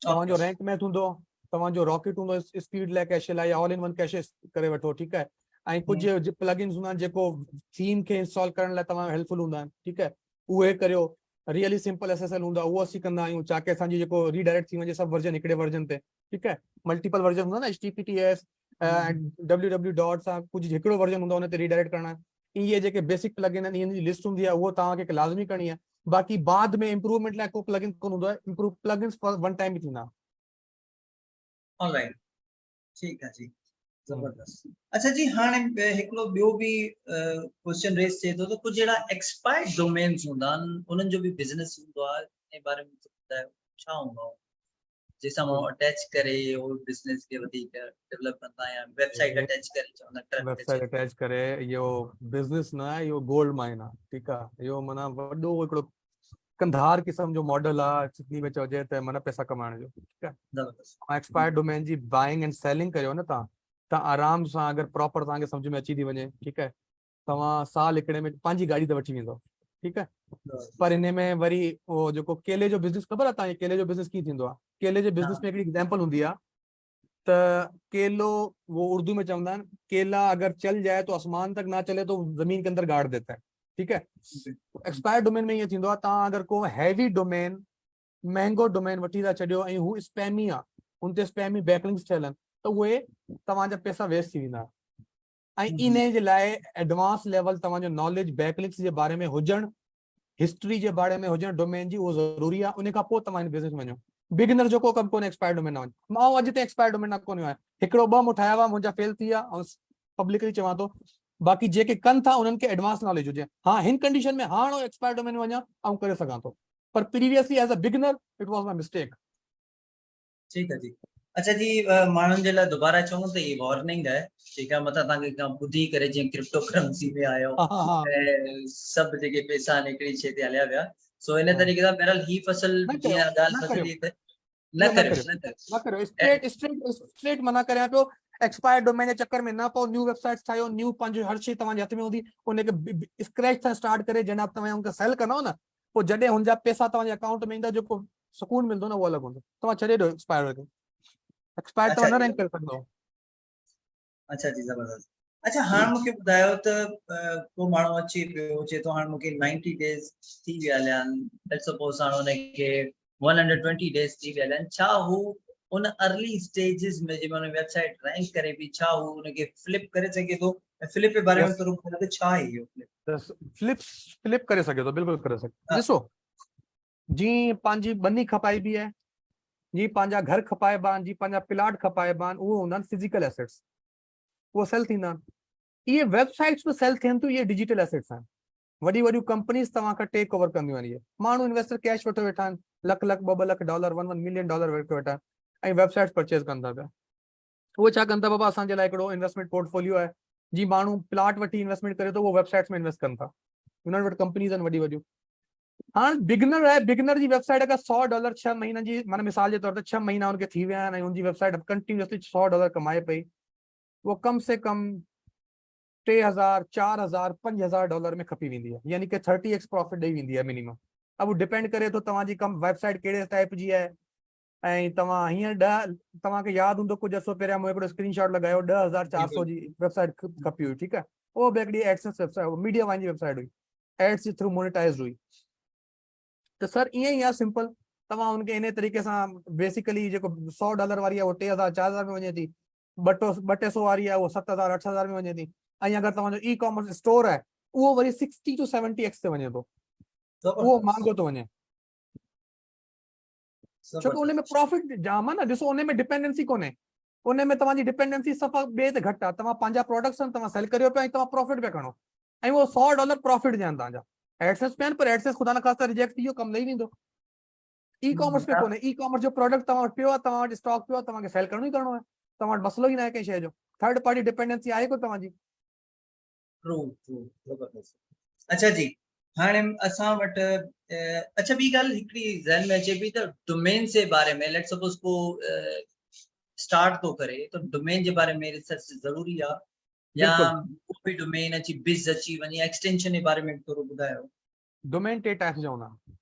तव्हांजो रैंक मैथ हूंदो, तव्हांजो रॉकेट हूंदो स्पीड लाइ, कैशे लाइ, या ऑल इन वन कैशे करे वठो, ठीकु आहे। ऐं कुझु प्लगइन्स हूंदा आहिनि जेको थीम खे इंस्टॉल करण लाइ तव्हां हेल्पफुल हूंदा आहिनि, ठीकु आहे, उहे करियो। रियली सिंपल SSL हूंदा, उहो असीं कंदा आहियूं, चाके असांजी जेको रीडायरेक्ट थी वञे सभु वर्जन हिकिड़े वर्जन ते, ठीकु आहे। मल्टीपल वर्जन हूंदा न, HTTPS www. सां कुझु हिकिड़ो वर्जन हूंदो आहे उन ते रीडायरेक्ट करणा आहे। इहे जेके बेसिक प्लगइन आहिनि इन्हनि जी लिस्ट हूंदी आहे, उहो तव्हांखे लाज़मी करणी आहे। बाक़ी बाद में इम्प्रूवमेंट लाइ को प्लगइन कोन हूंदो आहे, इम्प्रूव प्लगइन्स वन टाइम ई थींदा। ऑलराइट, ठीक है जी, जबरदस्त। अच्छा जी, हाणे हिकिड़ो ॿियो बि क्वेश्चन रेस थिए थो त कुझु अहिड़ा एक्सपायर्ड डोमेन्स हूंदा आहिनि, उन्हनि जो बि बिज़नेस हूंदो आहे, इन बारे में ॿुधायो छा हूंदो आहे जंहिंसां माण्हू अटैच करे उहो बिज़नेस खे वधीक डेवलप कंदा या वेबसाइट अटैच करे चवंदा वेबसाइट अटैच करे इहो बिज़नेस न आहे, इहो गोल्ड माइन आहे। ठीकु आहे, इहो माना वॾो हिकिड़ो कंधार क़िस्म जो मॉडल आहे, सिंधी में चइजे त माना पैसा कमाइण जो। ठीकु आहे, एक्सपायर्ड डोमेन जी बाइंग एंड सेलिंग करियो न तव्हां आराम सां, अगरि प्रॉपर तव्हांखे सम्झ में अची थी वञे, ठीकु आहे, तव्हां साल हिकिड़े में पंहिंजी गाॾी त वठी वेंदो। ठीकु आहे, पर इन में वरी उहो जेको केले जो बिज़नेस ख़बर आहे तव्हांखे, केले जो बिज़नेस कीअं थींदो आहे? केले जे बिज़नेस में हिकिड़ी एग्जाम्पल हूंदी आहे त केलो, वो उर्दू में चवंदा आहिनि, केला अगर चल जाए तो आसमान तक ना चले तो जमीन के अंदर गाड़ देता है। ठीक है, एक्सपायर डोमेन में ये थींदो आहे, तव्हां अगर को हैवी डोमेन, महांगो डोमेन वठी था छॾियो ऐं हू स्पैमी आहे, उन ते स्पैमी बैकलिंक्स ठहियल आहिनि, त उहे तव्हांजा पैसा वेस्ट थी वेंदा। ऐं इन जे लाइ एडवांस लेवल तव्हांजो नॉलेज बैकलिंक्स जे बारे में हुजणु, हिस्ट्री जे बारे में हुजणु डोमेन जी, उहो ज़रूरी आहे। उन खां पोइ तव्हां हिन बिज़नेस में वञो। बिगिनर जो को कमु कोन्हे एक्सपायर डोमेन न वञे। मां अॼु ताईं एक्सपायर डोमेन न कोन्हे आहियां, हिकिड़ो ॿ मूं ठाहिया हुआ, मुंहिंजा फेल थी विया, ऐं पब्लिकली चवां थो बाक़ी जेके कनि था उन्हनि खे एडवांस नॉलेज हुजे। हाँ, हिन कंडीशन में हाणे एक्सपायर डोमेन में वञा ऐं करे सघां थो, पर previously as a beginner it was my mistake. ठीक है जी। अच्छा जी, माण्हुनि जे लाइ दोबारा चऊं त ये वार्निंग है, ठीक है, मथां तव्हांखे खां ॿुधी करे जीअं क्रिप्टो करेंसी में आयो ऐं सभु जेके पैसा आहिनि हिकिड़ी शइ ते हलिया विया, सो इन तरीक़े सां बहरहाल ही फसल जीअं ॻाल्हि फसली त न करियो, स्ट्रेट मना करियां पियो। एक्सपायर डोमेन जे चक्कर में न पोइ न्यू वेबसाइट्स ठाहियो, न्यू पंहिंजो हर शइ तव्हांजे हथ में हूंदी, उनखे स्क्रैच सां स्टार्ट करे जनाब तव्हां उनखे सेल कंदव न, पोइ जॾहिं हुनजा पैसा तव्हांजे अकाउंट में ईंदा, जेको सुकून मिलंदो न उहो अलॻि हूंदो। तव्हां छॾे ॾियो एक्सपायर खे, एक्सपायर तव्हां न रैंक करे सघंदव। अच्छा जी, ज़बरदस्त। अच्छा, हाणे मूंखे ॿुधायो त को माण्हू अची पियो चए थो हाणे मूंखे 90 डेज़ थी विया आहिनि, लेट्स सपोज हाणे हुनखे 120 डेज़ थी विया आहिनि, छा हू उन अर्ली स्टेजिस में जंहिंमें हुन वेबसाइट रैंक करे बि, छा हू हुनखे फ्लिप करे सघे थो? फ्लिप जे बारे में थोरो ॿुधायो, छा आहे इहो फ्लिप? फ्लिप करे सघे थो, बिल्कुलु करे सघे। ॾिसो, जीअं पंहिंजी बनी खपाइबी आहे, जी पंहिंजा घर खपाइबा आहिनि, जी पंहिंजा प्लाट खपाइबा आहिनि, उहे हूंदा आहिनि फिजिकल एसेट्स, उहे सेल थींदा आहिनि। इहे वेबसाइट्स बि सेल थियनि थियूं, इहे डिजिटल एसेट्स आहिनि। वॾी वॾियूं कंपनीज़ तव्हां खां टेक ओवर कंदियूं आहिनि। इहे माण्हू इन्वेस्टर कैश वठे वेठा आहिनि, लख लख $2 लाख $1 मिलियन वेठे वेठा आहिनि ऐं वेबसाइट्स परचेज कनि था पिया। उहे छा कनि था बाबा, असांजे लाइ हिकिड़ो इन्वेस्टमेंट पोर्टफोलियो आहे, जी माण्हू प्लाट वठी इन्वेस्टमेंट करे थो, उहो वेबसाइट्स में इन्वेस्ट कनि था, उन्हनि वटि कंपनीज़ आहिनि वॾी वॾियूं। हाँ, बिगनर है, बिगनर की वेबसाइट अगर $100 6 महीने की, माना मिसाल के तौर पर 6 महीना उनके थी विया आहिनि, उनकी वेबसाइट कंटिन्यूअसली $100 कमाए पई, वो कम से कम $3000 $4000 $5000 में खपी वेंदी है, यानी कि 30x प्रॉफिट ॾेई वेंदी है मिनिमम। अब वो डिपेंड करे तो तव्हांजी कम वेबसाइट कहिड़े टाइप जी है, ऐं तव्हां हींअर तव्हांखे यादि हूंदो कुझु अर्सो पहिरियां मूं हिकिड़ो स्क्रीनशॉट लगायो, 10400 जी वेबसाइट खपी हुई। ठीकु आहे, उहो बि हिकिड़ी एडसेंस वेबसाइट, मीडिया वाइन जी वेबसाइट हुई, एड्स जे थ्रू मोनेटाइज़ हुई। तो सर ईअं ई आहे सिंपल, तव्हां उनखे इन तरीक़े सां बेसिकली जेको $100 वारी आहे उहो 3000 4000 में वञे थी, 200 वारी आहे उहो 7000 8000 में वञे थी, ऐं अगरि तव्हांजो ई कॉमर्स स्टोर आहे उहो वरी 60 to 70x ते वञे थो, उहो महांगो थो वञे, छो कि उनमें प्रॉफिट जाम आहे न। ॾिसो, उनमें डिपेंडेंसी कोन्हे, उनमें तव्हांजी डिपेंडेंसी सफ़ा ॿिए ते घटि आहे, तव्हां पंहिंजा प्रोडक्ट्स आहिनि तव्हां सेल करियो पिया ऐं तव्हां प्रॉफिट पिया खणो, ऐं उहो $100 प्रॉफिट ॾियनि तव्हांजा। एडसेंस पे आहिनि, पर एडसेंस ख़ुदा न ख़ास्ता रिजेक्ट थी वियो, कमु लही वेंदो। ई कॉमर्स में कोन्हे, ई कॉमर्स जो प्रोडक्ट तव्हां वटि पियो आहे, तव्हां वटि स्टॉक पियो आहे, तव्हांखे सेल करणो ई करणो आहे, तव्हां वटि मसलो ई न आहे कंहिं शइ जो, थर्ड पार्टी डिपेंडेंसी आहे को तव्हांजी। ट्रू ट्रू, ज़बरदस्त। अच्छा जी, हाणे असां वटि अच्छा ॿी ॻाल्हि हिकिड़ी ज़हन में अचे पई त डोमेन जे बारे में, लेट्स सपोज को स्टार्ट थो करे त डोमेन जे बारे में रिसर्च ज़रूरी आहे, या कोई डोमेन अची बिज़ अची वञे, एक्सटेंशन जे बारे में थोरो ॿुधायो। डोमेन 3 टाइप्स जा हूंदा आहिनि,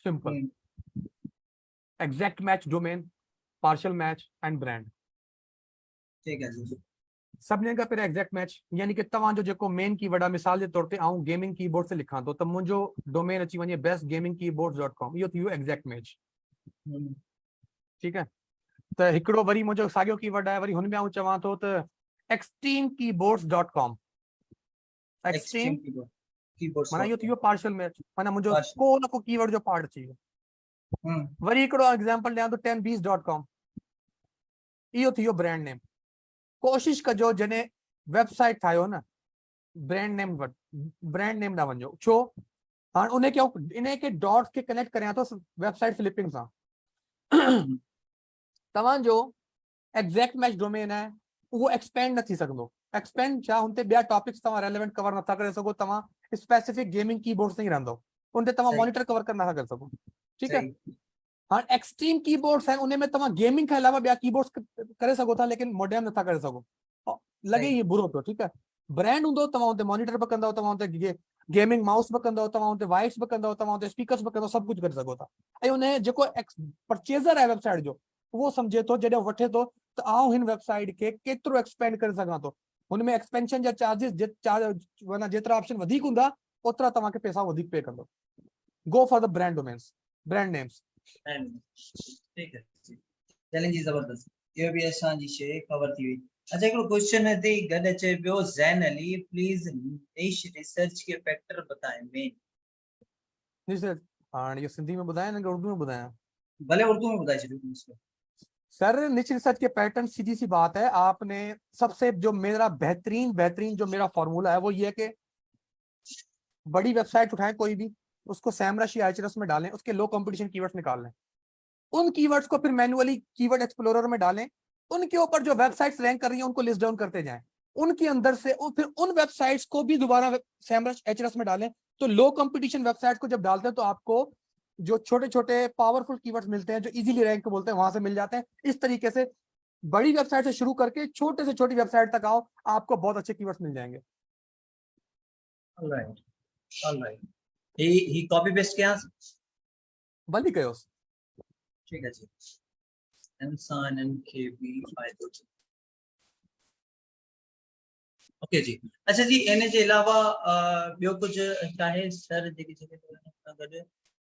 simple, exact match domain, partial match and brand. ठीक है जी। सभिनी खां पहिरियों एग्जैक्ट मैच, यानी कि तव्हांजो जेको मेन कीवर्ड आहे, मिसाल जे तौर ते आउं गेमिंग कीबोर्ड से लिखां थो, त मुंहिंजो डोमेन अची वञे bestgamingkeyboards.com, इहो थी वियो एग्जैक्ट मैच। ठीकु आहे, त हिकिड़ो वरी मुंहिंजो साॻियो कीवर्ड आहे, वरी हुन में आउं चवां थो त extremekeyboards.com. एक्सट्रीम एक्सट्रीम कीबोर्ड्स माना इहो थी वियो पार्शियल मैच, माना मुंहिंजो Partial. को न को कीवर्ड जो पार्ट अची वियो। वरी हिकिड़ो एग्जांपल ॾियां थो 10bees.com, इहो थी वियो ब्रांड नेम। कोशिश कजो जॾहिं वेबसाइट ठाहियो न, ब्रांड नेम ब्रांड नेम ना वञो। छो? हाणे इन के डॉट्स के कनेक्ट करियां थो वेबसाइट फ्लिपिंग सां। तव्हांजो एग्जैक्ट मैच डोमेन है वो एक्सपेंड न थी सकंदो। एक्सपेंड छा, हुन ते ॿिया टॉपिक्स तव्हां रेलेवेंट कवर नथा करे सघो, तव्हां स्पेसिफिक गेमिंग कीबोर्ड्स ते ई रहंदो, उन ते तव्हां सही। मॉनिटर कवर नथा करे सघो। ठीक है। सही हाँ, एक्सट्रीम कीबोर्ड्स हैं, उनमें तव्हां गेमिंग के अलावा ॿिया कीबोर्ड्स करे सघो था, लेकिन मॉडर्न नथा करे सघो। लगे सही ये बुरो पियो। ठीक है। ब्रांड हूंदो, तव्हां उते मॉनिटर बि कंदव, तव्हां उते गेमिंग माउस बि कंदव, तव्हां उते वाइट्स बि कंदव, तव्हां उते स्पीकर्स बि कंदव, सब कुछ करे सघो था। ऐं उन जेको परचेज़र आहे वेबसाइट जो, उहो सम्झे थो जॾहिं वठे थो त आउं हिन वेबसाइट खे केतिरो एक्सपेंड करे सघां थो। हुनमें एक्सपेंशन जा चार्जिस माना जेतिरा ऑप्शन वधीक हूंदा ओतिरा तव्हांखे पैसा वधीक पे कंदो। Go for the brand domains, brand names. ठीक है जी, चैलेंज जबरदस्त। ये भी असांजी शइ कवर थी हुई। अच्छा, हिकिड़ो क्वेश्चन हिते गॾु अचे पियो, ज़ैन अली प्लीज निश रिसर्च के फैक्टर बताएं मेन। हाणे इहो सिंधी में ॿुधायां न उर्दू में ॿुधायां? भले उर्दू में ॿुधाए छॾियो। सर निच रिसर्च के पैटर्न सीधी सी बात है, आपने सबसे जो मेरा बेहतरीन जो मेरा फॉर्मूला है वो ये है कि बड़ी वेबसाइट उठाएं कोई भी, उसको सैमरश या एचरस में डालें, उसके लो कंपटीशन कीवर्ड्स निकाल लें, उन कीवर्ड्स को फिर मैन्युअली कीवर्ड एक्सप्लोरर में डालें, उनके ऊपर जो वेबसाइट्स रैंक कर रही हैं उनको लिस्ट डाउन करते जाएं, उनके अंदर से फिर उन वेबसाइट्स को भी दोबारा सैमरश एचरस में डालें। तो लो कंपटीशन वेबसाइट को जब डालते हैं तो आपको जो छोटे छोटे पावरफुल कीवर्ड्स मिलते हैं जो इजीली रैंक बोलते हैं वहां से मिल जाते हैं। इस तरीके से बड़ी वेबसाइट से शुरू करके छोटे से छोटी वेबसाइट तक आओ, आपको बहुत अच्छे कीवर्ड्स मिल जाएंगे। ऑलराइट ही कॉपी पेस्ट किया भली कयोस। ठीक है जी। इंसानन के भी फायदो थी। ओके जी। अच्छा जी, इन जे अलावा ॿियो कुझु चाहे सर जेकी गॾु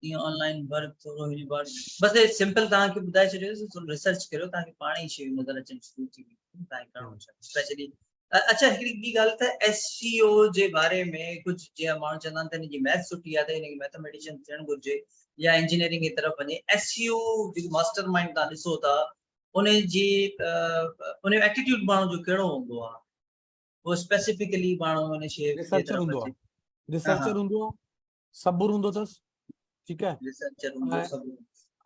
ईअं ऑनलाइन वर्क थोरो हिन बार बस सिंपल तव्हांखे ॿुधाए छॾियो, रिसर्च करियो, तव्हांखे पाण ई शयूं नज़र अचनि शुरू थी वेंदियूं, तव्हांखे करिणो स्पेशली। अच्छा, हिकिड़ी ॿी ॻाल्हि त एसईओ जे बारे में कुझु जीअं माण्हू चवंदा आहिनि त हिनजी मैथ सुठी आहे त हिनखे मैथमेटिशियन थियणु घुरिजे या इंजीनियरिंग जी तरफ़ वञे। एसईओ जेको मास्टर माइंड तव्हां ॾिसो था, उन जी उन जो एटीट्यूड माण्हू जो कहिड़ो हूंदो आहे? वो स्पेसिफिकली माण्हू उन शइ जे रिसर्चर तरफ़ हूंदो अचे। आहे, रिसर्चर हूंदो आहे, सबुर हूंदो अथसि। ठीक है। रिसर्चर हूंदो सभु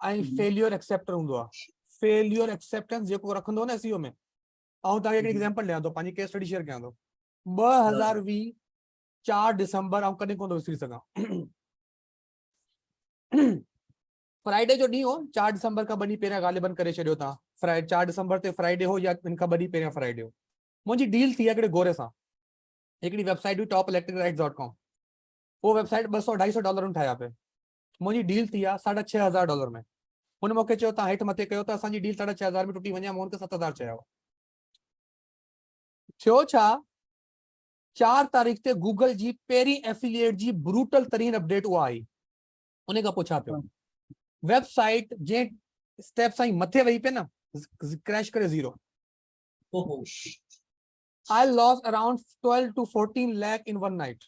ऐं फेलियर एक्सेप्टर हूंदो आहे। फेलियर एक्सेप्टेंस जेको रखंदो न एसईओ में, ऐं तव्हांखे हिकिड़ी एग्जांपल ॾियां थो, पंहिंजी केस स्टडी शेयर कयां थो। 2020 4 डिसंबर ऐं कॾहिं कोन थो विसरी सघां। फ्राइडे जो ॾींहुं हो, 4 डिसंबर खां 2 ॾींहं पहिरियां ग़ालिबन करे छॾियो तव्हां। 4 डिसंबर ते फ्राइडे हो या इन खां 2 ॾींहं पहिरियां फ्राइडे हो। मुंहिंजी डील थी आहे हिकिड़े गोरे सां, हिकिड़ी वेबसाइट हुई topelectricrights.com। वो वेबसाइट $200-250 में ठाहिया पिए। मुंहिंजी डील थी आहे $6500 में। हुन मूंखे चयो तव्हां हेठि मथे कयो त असांजी डील 6500 में टुटी वञे, मूं हुनखे 7000 चयो। थियो छा, 4 तारीख़ ते गूगल जी पहिरीं एफिलिएट जी ब्रूटल तरीन अपडेट उहा आई। उन खां पोइ छा पियो, वेबसाइट जे स्टेप सां ई मथे वही पे न, क्रैश करे zero. I lost around 12 to 14 lakh in one night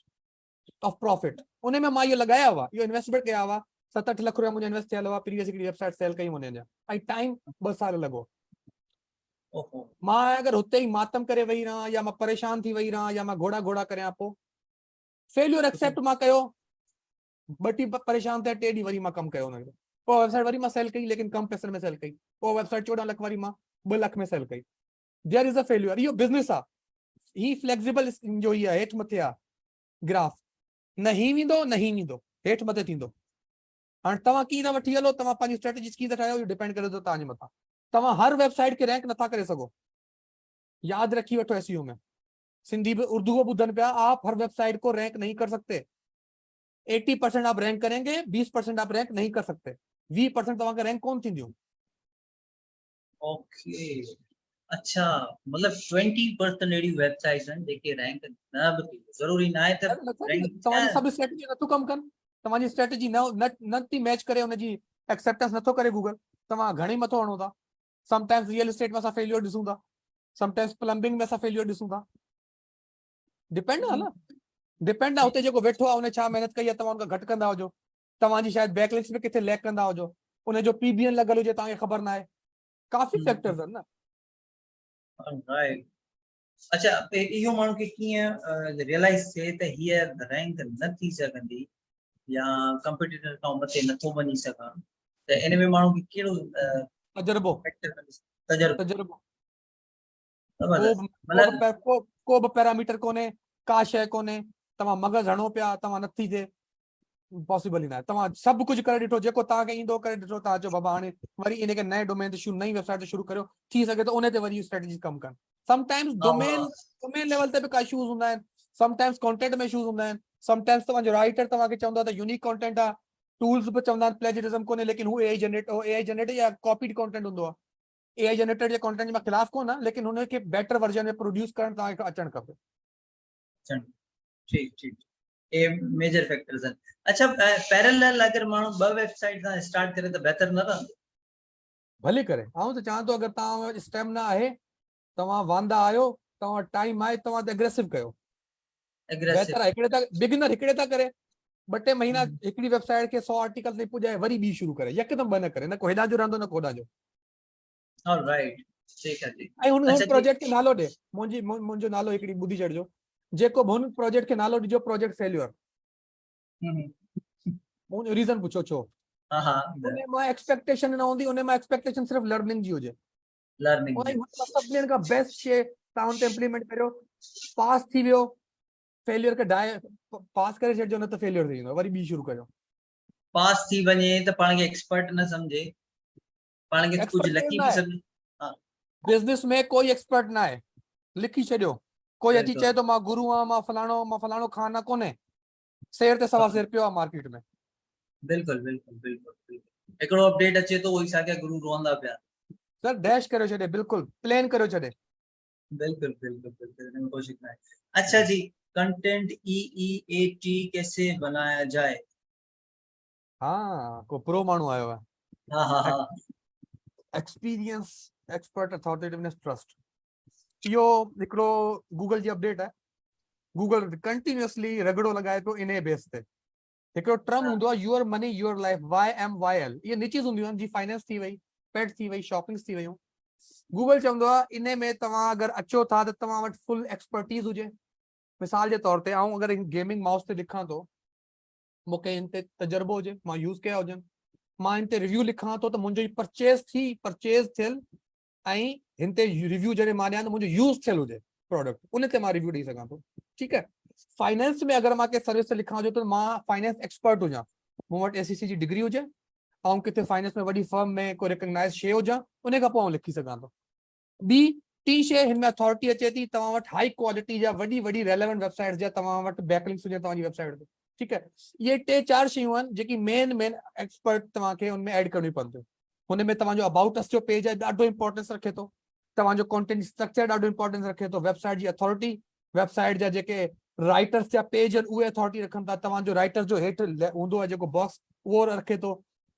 of profit। उन में मां इहो लगाया हुआ, इहो इन्वेस्टमेंट कया हुआ, 7-8 लाख रुपया मुंहिंजा इन्वेस्ट थियल हुआ। प्रीवियस हिकिड़ी वेबसाइट सेल कई हुन जा, ऐं टाइम 2 साल लॻो। मां अगर हुते ही मातम करे वही रहा या मां परेशान थी वही रहा या मां घोड़ा घोड़ा करियां, पोइ फेलियर एक्सेप्ट मां कयो, 2 ॾींहं परेशान थिया, 3 ॾींहं वरी मां कमु कयो हुनखे। पोइ वेबसाइट वरी मां सेल कई, लेकिन कम पैसनि में सेल कई। पोइ वेबसाइट 14 लाख वारी मां 2 लाख में सेल कई। There is a failure. इहो बिज़नेस आहे, ही फ्लेक्सिबल जो ही आहे, हेठि मथे आहे ग्राफ, न ही वेंदो न ही वेंदो, हेठि मथे थींदो। हाणे तव्हां कीअं था वठी हलो, तव्हां पंहिंजी स्ट्रेटेजी कीअं था ठाहियो, इहो डिपेंड करे थो तव्हांजे मथां। तव्हां हर वेबसाइट खे रैंक नथा करे सघो, याद रखी वठो। एसईओ में सिंधी भी उर्दू को ॿुधनि पिया, आप हर वेबसाइट को रैंक नहीं कर सकते। 80% आप रैंक करेंगे, 20% आप रैंक नहीं कर सकते। 20% तव्हांखे रैंक कोन थींदियूं। ओके, अच्छा, मतलब 20% अहिड़ी वेबसाइट्स आहिनि जेके रैंक न बि थी, ज़रूरी न आहे त रैंक तव्हांजी सभु स्ट्रेटेजी नथो कमु कनि, तव्हांजी स्ट्रेटेजी न थी मैच करे, हुनजी एक्सेप्टेंस नथो करे गूगल, तव्हां घणेई मथो हणो था। समटाइम्स रियल एस्टेट में असां फेलियर ॾिसूं था, समटाइम्स प्लम्बिंग में असां फेलियर ॾिसूं था, डिपेंड आहे न, डिपेंड आहे हुते जेको वेठो आहे उन छा महिनत कई आहे, तव्हां उनखां घटि कंदा हुजो, तव्हांजी शायदि बैकलिंक्स में किथे लैक कंदा हुजो, उनजो PBN लॻल हुजे तव्हांखे ख़बर न आहे, काफ़ी फैक्टर्स आहिनि न। राइट। अच्छा, इहो माण्हू खे कीअं रियलाइज़ थिए त हीअ रैंक न थी सघंदी या कंपटीटर खां मथे नथो वञी सघां, त इन में माण्हू खे कहिड़ो तजुर्बो, फैक्टर तजुर्बो तजुर्बो, ज़बरदस्त को मतलब बि पैरामीटर कोन्हे, का शइ कोन्हे, तव्हां मगज़ हणो पिया, तव्हां नथी थिए, पॉसिबल ई न आहे, तव्हां सभु कुझु करे ॾिठो, जेको तव्हांखे ईंदो करे ॾिठो, तव्हां चओ बाबा हाणे वरी इनखे नए डोमेन ते नई वेबसाइट ते शुरू करियो, थी सघे थो उन ते वरी स्ट्रेटजी कमु कनि। समटाइम्स डोमेन लेवल ते बि का इशूज़ हूंदा आहिनि, समटाइम्स कॉन्टेंट में इशूज़ हूंदा आहिनि, समटाइम्स तव्हांजो राइटर तव्हांखे चवंदो आहे त यूनिक कॉन्टेंट आहे, टूल्स बि चवंदा आहिनि प्लेजरिज्म कोन्हे, लेकिन हू AI जनरेट या कॉपीड कॉन्टेंट हूंदो आहे। AI जनरेटेड जे कॉन्टेंट जे मां ख़िलाफ़ कोन आहे, लेकिन हुनखे बेटर वर्जन में प्रोड्यूस करणु तव्हांखे अचणु खपे। ठीक ठीक, ये मेजर फैक्टर्स आहिनि। अच्छा, पैरेलल अगर माण्हू ॿ वेबसाइट सां स्टार्ट करे त बहितर न रहंदो? भले करे, आउं त चाहियां थो अगरि तव्हां वटि स्टेमिना आहे, तव्हां वांदा आहियो, तव्हां टाइम आहे, तव्हां त एग्रेसिव कयो, एग्रेसिव बेहतर आहे। हिकिड़े त बिगिनर हिकिड़े था करे, 2-3 महीना हिकिड़ी वेबसाइट खे 100 आर्टिकल ताईं पुॼाए वरी ॿी शुरू करे, यकदम ॿ न करे, न को हेॾां जो रहंदो न को होॾां जो। ऑलराइट, ठीक है जी। ऐं हुन अच्छा जी, प्रोजेक्ट खे नालो ॾे, मुंहिंजो नालो हिकिड़ी ॿुधी छॾिजो, जेको बि हुन प्रोजेक्ट खे नालो ॾिजो प्रोजेक्ट फेल्यूर, मुंहिंजो रीज़न पुछो छो, हाँ हाँ, उन मां एक्सपेक्टेशन न हूंदी, उन मां एक्सपेक्टेशन सिर्फ़ु लर्निंग जी हुजे, लर्निंग ऐं हुन मां सभिनीनि खां बेस्ट शइ तव्हां हुन ते इम्प्लीमेंट करियो, पास थी वियो, फेलियर खे पास करे छॾिजो, न त फेलियर थी वेंदो, वरी ॿी शुरू कयो। पास थी वञे त पाण खे एक्सपर्ट न सम्झे, पाण खे कुछ एक्सपर्ट केरु लकी न बि आहे, सम्झे। हाँ, बिज़नेस में कोई एक्सपर्ट ना है, लिखी छॾियो, कोई अची बिल्कुल चए तो मां गुरु आहियां, मां फलाणो खान कोन्हे, शेयर ते सवा शेयर पियो आहे मार्केट में। बिल्कुल बिल्कुल बिल्कुल बिल्कुल, हिकिड़ो अपडेट अचे तो वही साॻिया गुरु रोअंदा पिया। सर डैश करे छॾे, बिल्कुल प्लेन करे छॾे। बिल्कुल बिल्कुल बिल्कुल, इनमें कोई शिक ना है। अच्छा जी, कंटेंट EEAT कैसे बनाया जाए? हाँ, को प्रो माण्हू आयो है, हाँ हाँ हाँ, एक्सपीरियंस, एक्सपर्ट, अथॉरिटेटिवनेस, ट्रस्ट, इहो हिकिड़ो गूगल जी अपडेट है। गूगल कंटिन्यूअसली रगड़ो लगाए पियो इन बेस ते। हिकिड़ो टर्म हूंदो आहे your money your life, YMYL, ये नीचीज़ हूंदियूं आहिनि, जी फाइनेंस थी वई, पेट थी वई, शॉपिंग्स थी वयूं। गूगल चवंदो आहे इन में तव्हां अगरि अचो था त तव्हां वटि फुल एक्सपर्टीज़ हुजे। मिसाल जे तौर ते आऊं अगरि गेमिंग माउस ते लिखां थो, मूंखे हिन ते तजुर्बो हुजे, मां यूज़ कया हुजनि, मां हिन ते रिव्यू लिखां थो त मुंहिंजो परचेज थियल ऐं हिन ते रिव्यू जॾहिं मां ॾियां त मुंहिंजो यूज़ थियल हुजे प्रोडक्ट, उन ते मां रिव्यू ॾेई सघां थो। ठीकु है, फाइनेंस में अगरि मां कंहिं सर्विस ते लिखां थो त मां फाइनेंस एक्सपर्ट हुजां, मूं वटि SEC जी डिग्री हुजे, ऐं किथे फाइनेंस में वॾी फर्म में कोई रिकग्नाइज़ शइ हुजां, उन खां पोइ आउं लिखी सघां थो। ॿी टी शइ हिन में अथॉरिटी अचे थी, तव्हां वटि हाई क्वालिटी जा वॾी रेलेवेंट वेबसाइट जा तव्हां वटि बैकलिंक्स हुजे तव्हांजी वेबसाइट ते। ठीकु है, ये 3-4 शयूं आहिनि जेकी मेन एक्सपर्ट तव्हांखे हुन में ऐड करणी पवंदियूं। हुन में तव्हांजो अबाउट अस जो पेज आहे, ॾाढो इंपॉर्टेंस रखे थो, तव्हांजो कंटेंट स्ट्रक्चर ॾाढो इंपॉर्टेंस रखे थो, वेबसाइट जी अथॉरिटी, वेबसाइट जा जेके राइटर्स जा पेज आहिनि उहे अथॉरिटी रखनि था, तव्हांजो राइटर जो हेठि हूंदो आहे जेको बॉक्स उहो रखे थो,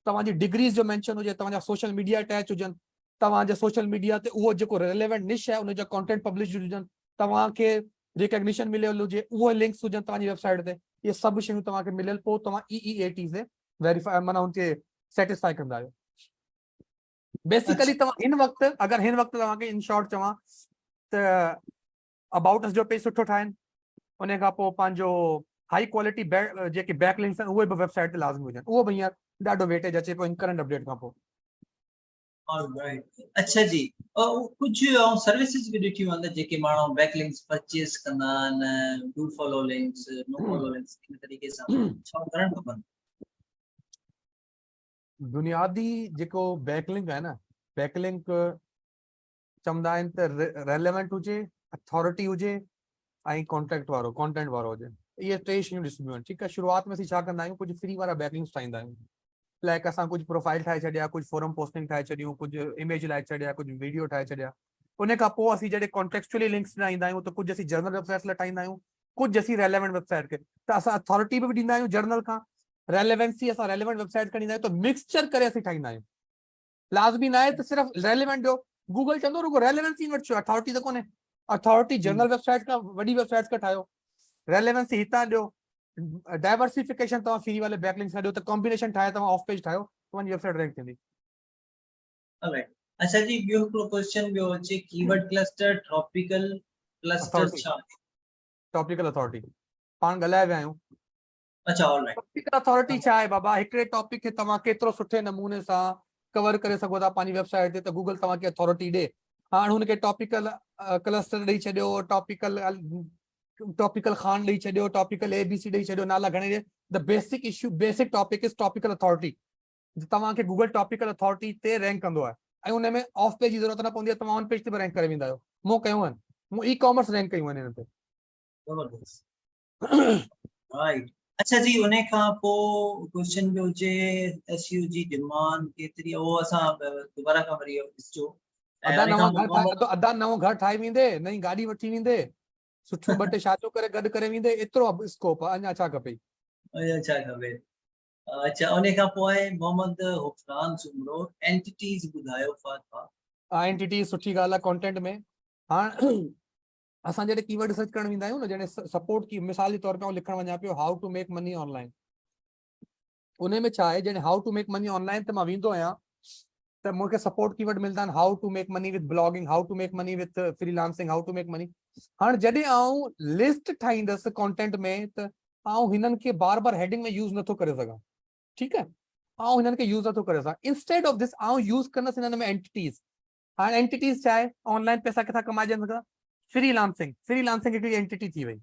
तव्हांजी डिग्रीज़ जो मेंशन हुजे, तव्हांजा सोशल मीडिया अटैच हुजनि, तव्हांजे सोशल मीडिया ते उहो जेको रिलेवेंट निश आहे उनजा कंटेंट पब्लिश हुजनि, तव्हांखे रिकग्निशन मिलियल हुजे, उहे लिंक्स हुजनि तव्हांजी वेबसाइट ते, इहे सभु शयूं तव्हांखे मिलियल, पोइ तव्हां EEAT से वेरीफाई माना हुनखे सेटिस्फाई कंदा आहियो। बेसिकली अच्छा, तव्हां हिन वक़्तु तव्हांखे इन शॉर्ट चवां त अबाउट अस जो पेज सुठो ठाहिनि, उन खां पोइ पंहिंजो हाई क्वालिटी जेके बैकलिंक्स आहिनि उहे बि वेबसाइट ते लाज़मी हुजनि, उहो बि हींअर ॾाढो वेटेज अचे पियो इन करंट अपडेट खां पोइ। ऑलराइट। अच्छा जी, कुछ सर्विसेज भी ॾिठियूं आहिनि जेके माण्हू बैकलिंक्स परचेस कंदा आहिनि, do follow links, no follow links, इन तरीक़े सां छा करणु खपनि? बुनियादी जेको बैकलिंक आहे न, बैकलिंक चवंदा आहिनि त रेलेवेंट हुजे, अथॉरिटी हुजे ऐं कॉन्टेंट वारो हुजे, इहे 3 शयूं ॾिसणियूं आहिनि। ठीकु आहे, शुरूआत में असीं छा कंदा आहियूं, कुझु फ्री वारा बैकलिंक्स ठाहींदा आहियूं, लाइक असां कुझु प्रोफाइल ठाहे छॾिया, कुझु फोरम पोस्टिंग ठाहे छॾियूं, कुझु इमेज लाइ छॾिया, कुझु वीडियो ठाहे छॾिया, उन खां पोइ असीं जॾहिं कॉन्टेक्चुअली लिंक्स ठाहींदा आहियूं त कुझु असीं जर्नल वेबसाइट्स लाइ ठाहींदा आहियूं, कुझु असीं रेलेवेंट वेबसाइट खे, त असां अथॉरिटी बि ॾींदा आहियूं जर्नल खां, रेलेवेंसी असां रेलेवेंट वेबसाइट खां ॾींदा आहियूं, त मिक्सचर करे असीं ठाहींदा आहियूं। लाज़मी न आहे त सिर्फ़ु रेलेवेंट ॾियो, गूगल चंदो रुको रेलेवेंसी वट अथॉरिटी तो कोने अथॉरिटी जनरल वेबसाइट का वडी वेबसाइट्स का ठायो रेलेवेंसी हितां ॾियो डाइवर्सिफिकेशन तव्हां फ्री वाले बैकलिंक्स का ॾियो त कॉम्बिनेशन ठाहे तव्हां ऑफ पेज ठाहियो तव्हांजी वेबसाइट रैंक थींदी ऑलराइट अच्छा जी ॿियो हिकिड़ो क्वेश्चन ॿियो अचे keyword cluster tropical cluster authority छा टॉपिकल अथॉरिटी पाण ॻाल्हाए विया आहियूं अच्छा ऑलराइट टॉपिकल अथॉरिटी छा आहे बाबा हिकिड़े टॉपिक खे तव्हां केतिरो सुठे नमूने सां कवर करे सघो था पंहिंजी वेबसाइट ते त गूगल तव्हांखे अथॉरिटी ॾे हाणे हुनखे टॉपिकल क्लस्टर ॾेई छॾियो टॉपिकल खान ॾेई छॾियो टॉपिकल ABC ॾेई छॾियो नाला घणे ॾे the basic issue basic topic is topical authority तव्हांखे गूगल टॉपिकल अथॉरिटी ते रैंक कंदो आहे ऐं हुन में ऑफ पेज जी ज़रूरत न पवंदी आहे तव्हां ऑन पेज ते बि रैंक करे वेंदा आहियो मूं कयूं आहिनि मूं ई कॉमर्स रैंक कयूं आहिनि हिन ते जबरदस्त राइट अच्छा जी उन खां पोइ क्वेश्चन ॿियो हुजे SEO जी डिमांड केतिरी आहे उहो असां दुबारा खां वरी ॾिसजो ऐं उन खां पोइ मोहम्मद अदा नओं घर ठाहे वेंदे नई गाॾी वठी वेंदे सुठियूं ॿ टे शादियूं करे गॾु करे वेंदे एतिरो स्कोप आहे अञा छा खपे छा खपे अच्छा उन खां पोइ आहे मोहम्मद हुफरान सुमरो एंटिटीज़ ॿुधायो फातिमा एंटिटी सुठी ॻाल्हि आहे कंटेंट में हाणे असां जॾहिं कीवर्ड रिसर्च करण वेंदा आहियूं न जॾहिं सपोर्ट की मिसाल जे तौर पे लिखण वञा पियो हाउ टू मेक मनी ऑनलाइन उन में छा आहे जॾहिं हाउ टू मेक मनी ऑनलाइन त मां वेंदो आहियां त मूंखे सपोर्ट कीवर्ड मिलंदा आहिनि how to make money with blogging how to make money with freelancing how to make money हाणे जॾहिं आउं लिस्ट ठाहींदुसि कंटेंट में त आउं हिननि खे बार बार हेडिंग में यूज़ नथो करे सघां ठीकु आहे आउं हिननि खे यूज़ नथो करे सघां इंस्टेड ऑफ दिस आउं यूज़ कंदुसि हिननि में एंटिटीज़ हाणे एंटिटीज़ छा आहे ऑनलाइन पैसा किथां कमाइजनि सघां फ्रीलांसिंग हिकिड़ी एंटिटी थी वई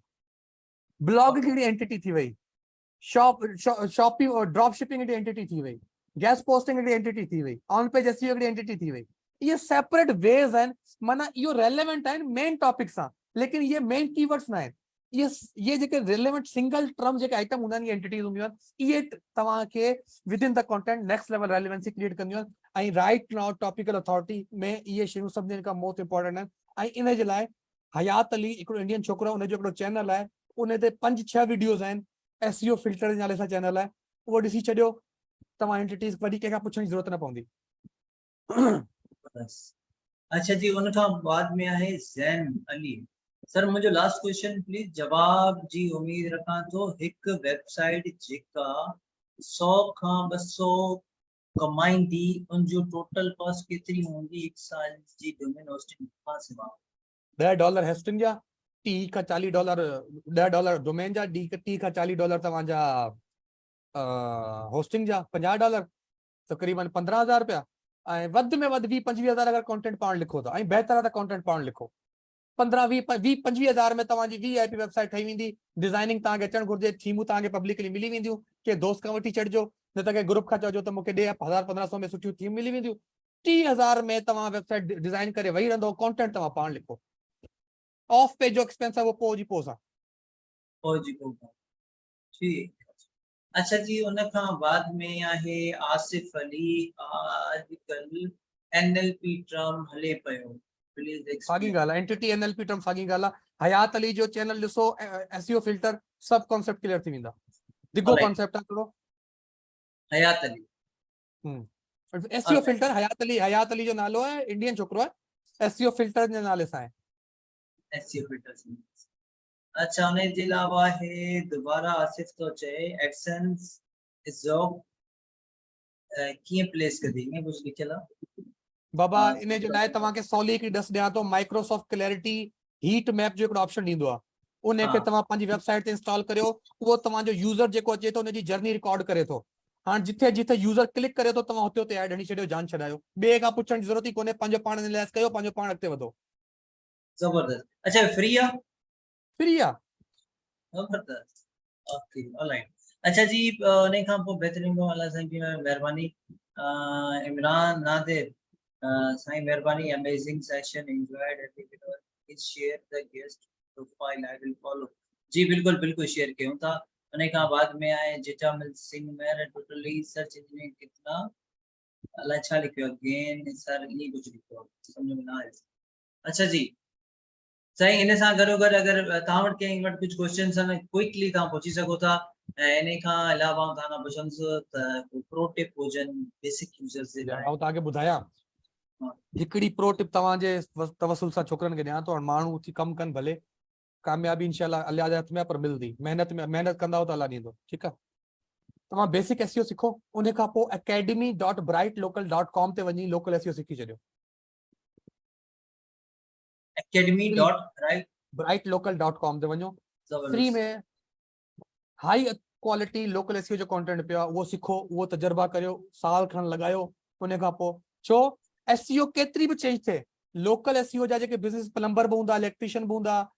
ब्लॉग हिकिड़ी एंटिटी थी वई शॉपिंग और ड्रॉप शिपिंग हिकिड़ी एंटिटी थी वई गैस पोस्टिंग हिकिड़ी एंटिटी थी वई ऑन पेज SEO हिकिड़ी एंटिटी थी वई ये सेपरेट वेज आहिनि माना इहो रेलेवेंट आहिनि मेन टॉपिक सां लेकिन ये मेन कीवर्ड्स न आहिनि ये जेके रिलेवेंट सिंगल टर्म जेके आइटम हूंदा आहिनि एंटिटीज़ हूंदियूं आहिनि इहे तव्हांखे with in the content next level relevancy create कंदियूं आहिनि ऐं राइट नाउ टॉपिकल अथॉरिटी में इहे शयूं सभिनी खां मोस्ट इंपॉर्टेंट आहिनि ऐं इन जे लाइ हयात अली हिकिड़ो इंडियन छोकिरो आहे उनजो हिकिड़ो चैनल आहे उन ते 5-6 वीडियोज़ आहिनि SEO फिल्टर जे नाले सां चैनल आहे उहो ॾिसी छॾियो तव्हां एंटिटीज़ वरी कंहिंखां पुछण जी ज़रूरत न पवंदी अच्छा जी उन खां बाद में आहे ज़ैन अली सर मुंहिंजो लास्ट क्वेश्चन प्लीज जवाब जी उम्मीद रखां थो हिकु वेबसाइट जेका 100 खां 200 कमाईंदी उनजो टोटल कॉस्ट केतिरी हूंदी हिकु साल जी डोमेन होस्टिंग खां सिवा $10 हेस्टिंग जा $30 खां $40 $10 डोमेन जा $30 खां $40 तव्हांजा होस्टिंग जा $50 तकरीबन 15,000 रुपया ऐं वधि में वधि 20-25,000 अगरि कंटेंट पाण लिखो था ऐं बहितर आहे त कंटेंट पाण लिखो 15-20-25,000 में तव्हांजी VIP वेबसाइट ठही वेंदी डिज़ाइनिंग तव्हांखे अचणु घुरिजे थीमूं तव्हांखे पब्लिकली मिली वेंदियूं के दोस्त खां वठी छॾिजो न त के ग्रुप खां चइजो त मूंखे 1000-1500 में सुठियूं थीम मिली वेंदियूं 30,000 में तव्हां वेबसाइट डिज़ाइन करे वेही रहंदो कंटेंट तव्हां पाण लिखो ऑफ पेज जो एक्सपेंस आहे वो पोइ जी पोइ सां ठीक अच्छा जी उन खां बाद में आहे आसिफ अली अॼुकल्ह NLP टर्म हले पियो प्लीज साॻी ॻाल्हि आहे एंटिटी NLP टर्म साॻी ॻाल्हि आहे हयात अली जो चैनल ॾिसो SEO फिल्टर सभु कॉन्सेप्ट क्लियर थी वेंदा दिगो कॉन्सेप्ट आहे थोरो हयात अली SEO फिल्टर हयात अली जो नालो आहे इंडियन छोकिरो आहे SEO फिल्टर जे नाले सां आहे SEO फिल्टर अच्छा उन जे अलावा है दोबारा आसिफ तो चए एडसेंस ज़ोक कीअं प्लेस कदी में कुछ लिखियल आहे बाबा इन जे लाइ तव्हांखे सवली हिकिड़ी ॾस ॾियां थो माइक्रोसॉफ्ट क्लैरिटी हीट मैप जो हिकिड़ो ऑप्शन ॾींदो आहे उनखे तव्हां पंहिंजी वेबसाइट ते इंस्टॉल करियो उहो तव्हांजो यूज़र जेको अचे थो उनजी जर्नी रिकॉर्ड करे थो हाणे जिथे जिथे यूज़र क्लिक करे थो तव्हां हुते हुते ऐड हणी छॾियो जान छॾायो ॿिए खां पुछण जी ज़रूरत ई कोन्हे पंहिंजो पाण एनालाइज़ कयो पंहिंजो पाण अॻिते वधो जबरदस्त अच्छा फ्री आहे जबरदस्त ओके ऑलराइट अच्छा जी उन खां पोइ बहितरीन अल्लाह साईं की महिरबानी इमरान नादिर साईं महिरबानी amazing session enjoyed every video please share the guest profile I will follow जी बिल्कुल बिल्कुल शेयर कयूं था उन खां बाद में आए जिटामिल Singh Mehar totally search engine कितना अल्लाह छा लिखियो अगेन सर ये कुछ लिखो समझ में ना आयो अच्छा जी सही इन सां गॾो गॾु अगरि तव्हां वटि कंहिं वटि कुझु क्वेश्चन्स आहिनि क्विकली तव्हां पुछी सघो था ऐं इन खां अलावा तव्हां खां पुछंदुसि त प्रो टिप हुजनि बेसिक यूज़र्स जे लाइ तव्हांखे ॿुधायां हिकिड़ी प्रो टिप तव्हांजे तवसुल सां छोकिरनि खे ॾियां थो, माण्हू थी कमु कनि भले, कामयाबी इंशाल्लाह अल्लाह जे हथ में आहे, पर मिलंदी, महिनत कंदा त अल्लाह ॾींदो, ठीकु आहे। तव्हां बेसिक एसईओ सिखो, उन खां पोइ academy.brightlocal.com ते वञी लोकल एसईओ सिखी छॾियो। academy.brightlocal.com ते वञो, फ्री में हाई क्वालिटी लोकल एसईओ जो कंटेंट पियो आहे, उहो सिखो, उहो तजुर्बा करियो, साल खनि लॻायो। उन खां पोइ छो एसईओ केतिरी बि चेंज थिए, लोकल एसईओ जा जेके बिज़नेस प्लम्बर बि हूंदा, इलेक्ट्रिशियन बि हूंदा,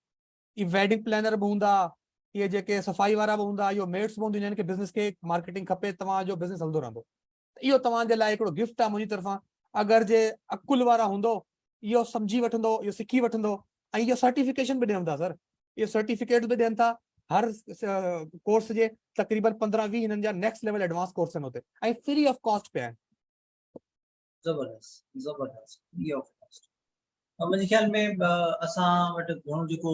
वेडिंग प्लानर बि हूंदा, ये जेके सफ़ाई वारा बि हूंदा, इहो मेड्स बि हूंदियूं, हिननि खे बिज़नेस खे मार्केटिंग खपे, तव्हांजो बिज़नेस हलंदो रहंदो। इहो तव्हांजे लाइ हिकिड़ो गिफ्ट आहे मुंहिंजी तरफ़ां। अगरि जे अकुल वारा हूंदो, इहो सम्झी वठंदो, इहो सिखी वठंदो, ऐं इहो सर्टिफिकेशन बि ॾियनि था सर, इहो सर्टिफिकेट बि ॾियनि था हर कोर्स जे, तक़रीबन 15-20 हिननि जा नेक्स्ट लेवल एडवांस कोर्स आहिनि हुते, ऐं फ्री ऑफ कॉस्ट पिया आहिनि। ज़बरदस्त ज़बरदस्त, फ्री ऑफ कॉस्ट। मुंहिंजे ख्याल में असां वटि घणो जेको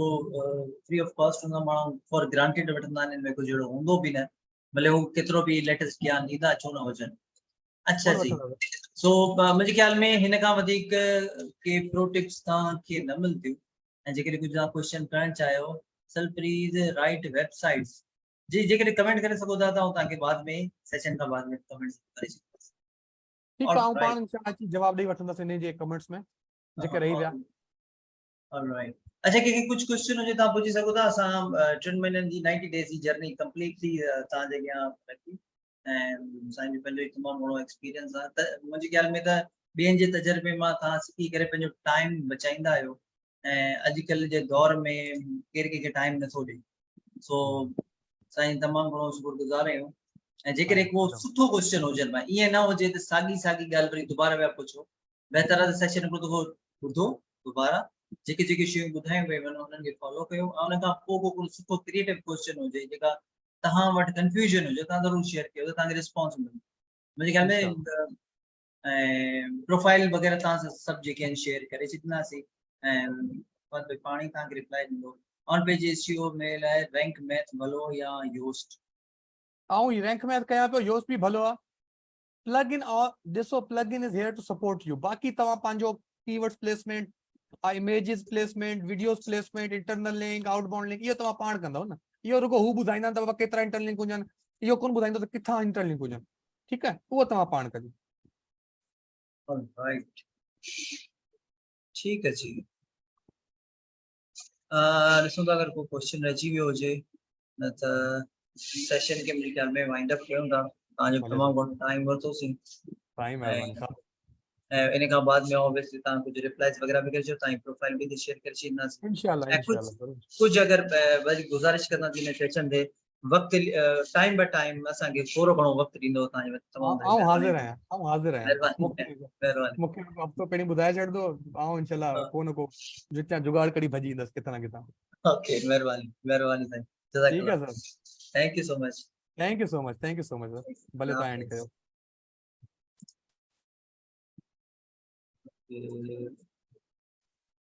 फ्री ऑफ कॉस्ट हूंदो, माण्हू फॉर ग्रांटेड वठंदा आहिनि, हिन में कुझु अहिड़ो हूंदो बि न, भले हू केतिरो बि लेटेस्ट ज्ञान ॾींदा छो न हुजनि। अच्छा जी, सो मुंहिंजे ख्याल में हिन खां वधीक के प्रो टिप्स तव्हांखे न मिलंदियूं, ऐं जेकॾहिं कुझु तव्हां क्वेश्चन करणु चाहियो, सल प्लीज राइट वेबसाइट्स जी, जेकॾहिं कमेंट करे सघो था, तव्हांखे बाद में सेशन खां बाद में कमेंट करे सघो। ठीकु आहे, पाण इंशाल्लाह अची जवाब ॾेई वठंदासीं इन जे कमेंट्स में जेके रही विया। ऑलराइट, अच्छा, के कुछ क्वेश्चन हुजे तव्हां पूछी सघो था, असां 3 महीननि जी 90 डेज़ जी जर्नी कंप्लीटली तव्हांजे अॻियां रखी, ऐं असांजो पंहिंजो तमामु घणो एक्सपीरियंस आहे, त मुंहिंजे ख्याल में त ॿियनि जे तजुर्बे मां तव्हां सिखी करे पंहिंजो टाइम बचाईंदा आहियो, ऐं अॼुकल्ह जे दौर में केरु कंहिंखे टाइम नथो ॾे, सो साईं तमामु घणो शुक्रगुज़ार आहियूं। ऐं जेकॾहिं को सुठो क्वेश्चन हुजनि, भाई ईअं न हुजे त साॻी ॻाल्हि वरी दुबारा पिया पुछो, बहितर आहे त सेशन हिकिड़ो दफ़ो ॿुधो दुबारा, जेके जेके शयूं ॿुधायूं पियूं वञो उन्हनि खे फॉलो कयो, ऐं उन खां पोइ को सुठो क्रिएटिव क्वेश्चन हुजे जेका तव्हां वटि कंफ्यूजन हुजे, तव्हां ज़रूरु शेयर कयो, त तव्हांखे रिस्पॉन्स मिलंदो। मुंहिंजे ख्याल में प्रोफाइल वग़ैरह तव्हां सभु जेके आहिनि शेयर करे छॾींदासीं, ऐं पाण ई तव्हांखे रिप्लाई ॾींदो। ऑन पेज एसईओ में लाइ रैंक मैथ भलो या योस्ट? ऐं रैंक मैथ कयां पियो, योस्ट बि भलो आहे। प्लग इन और ॾिसो, plug in is here to support you, बाक़ी तव्हां पंहिंजो keywords placement, images placement, videos placement, internal link, outbound link, इहो तव्हां पाण कंदव न। इहो रुगो हू ॿुधाईंदा त केतिरा इंटरनल लिंक हुजनि, इहो कोन ॿुधाईंदो त किथां इंटरनल लिंक हुजनि, ठीकु आहे, उहो तव्हां पाण कजो। ऑलराइट, ठीक है जी। ॾिसूं था अगर कोई क्वेश्चन रहिजी वियो हुजे, न त सेशन के मुंहिंजे ख्याल में वाइंड अप कयूं था। तव्हांजो तमामु घणो टाइम वरितोसीं, ऐं इन खां बाद में ऑब्वियसली तव्हां कुझु रिप्लाइज वग़ैरह बि करिजो, तव्हांजी प्रोफाइल बि शेयर करे छॾींदासीं। इंशाल्लाह कुझु अगरि वरी गुज़ारिश कंदासीं हिन सेशन ते, वक़्तु टाइम बाय टाइम असांखे थोरो घणो वक़्तु ॾींदो तव्हांजे वटि, तमामु हाज़िर आहियां, महिरबानी। मूंखे हफ़्तो पहिरीं ॿुधाए छॾिजो, ऐं इंशाल्लाह को न को जितां जुगाड़ कढी भॼी ईंदसि किथां न किथां। ओके, महिरबानी साईं, ठीक है sir, thank you so much, thank you so much भले तव्हां एंड कयो।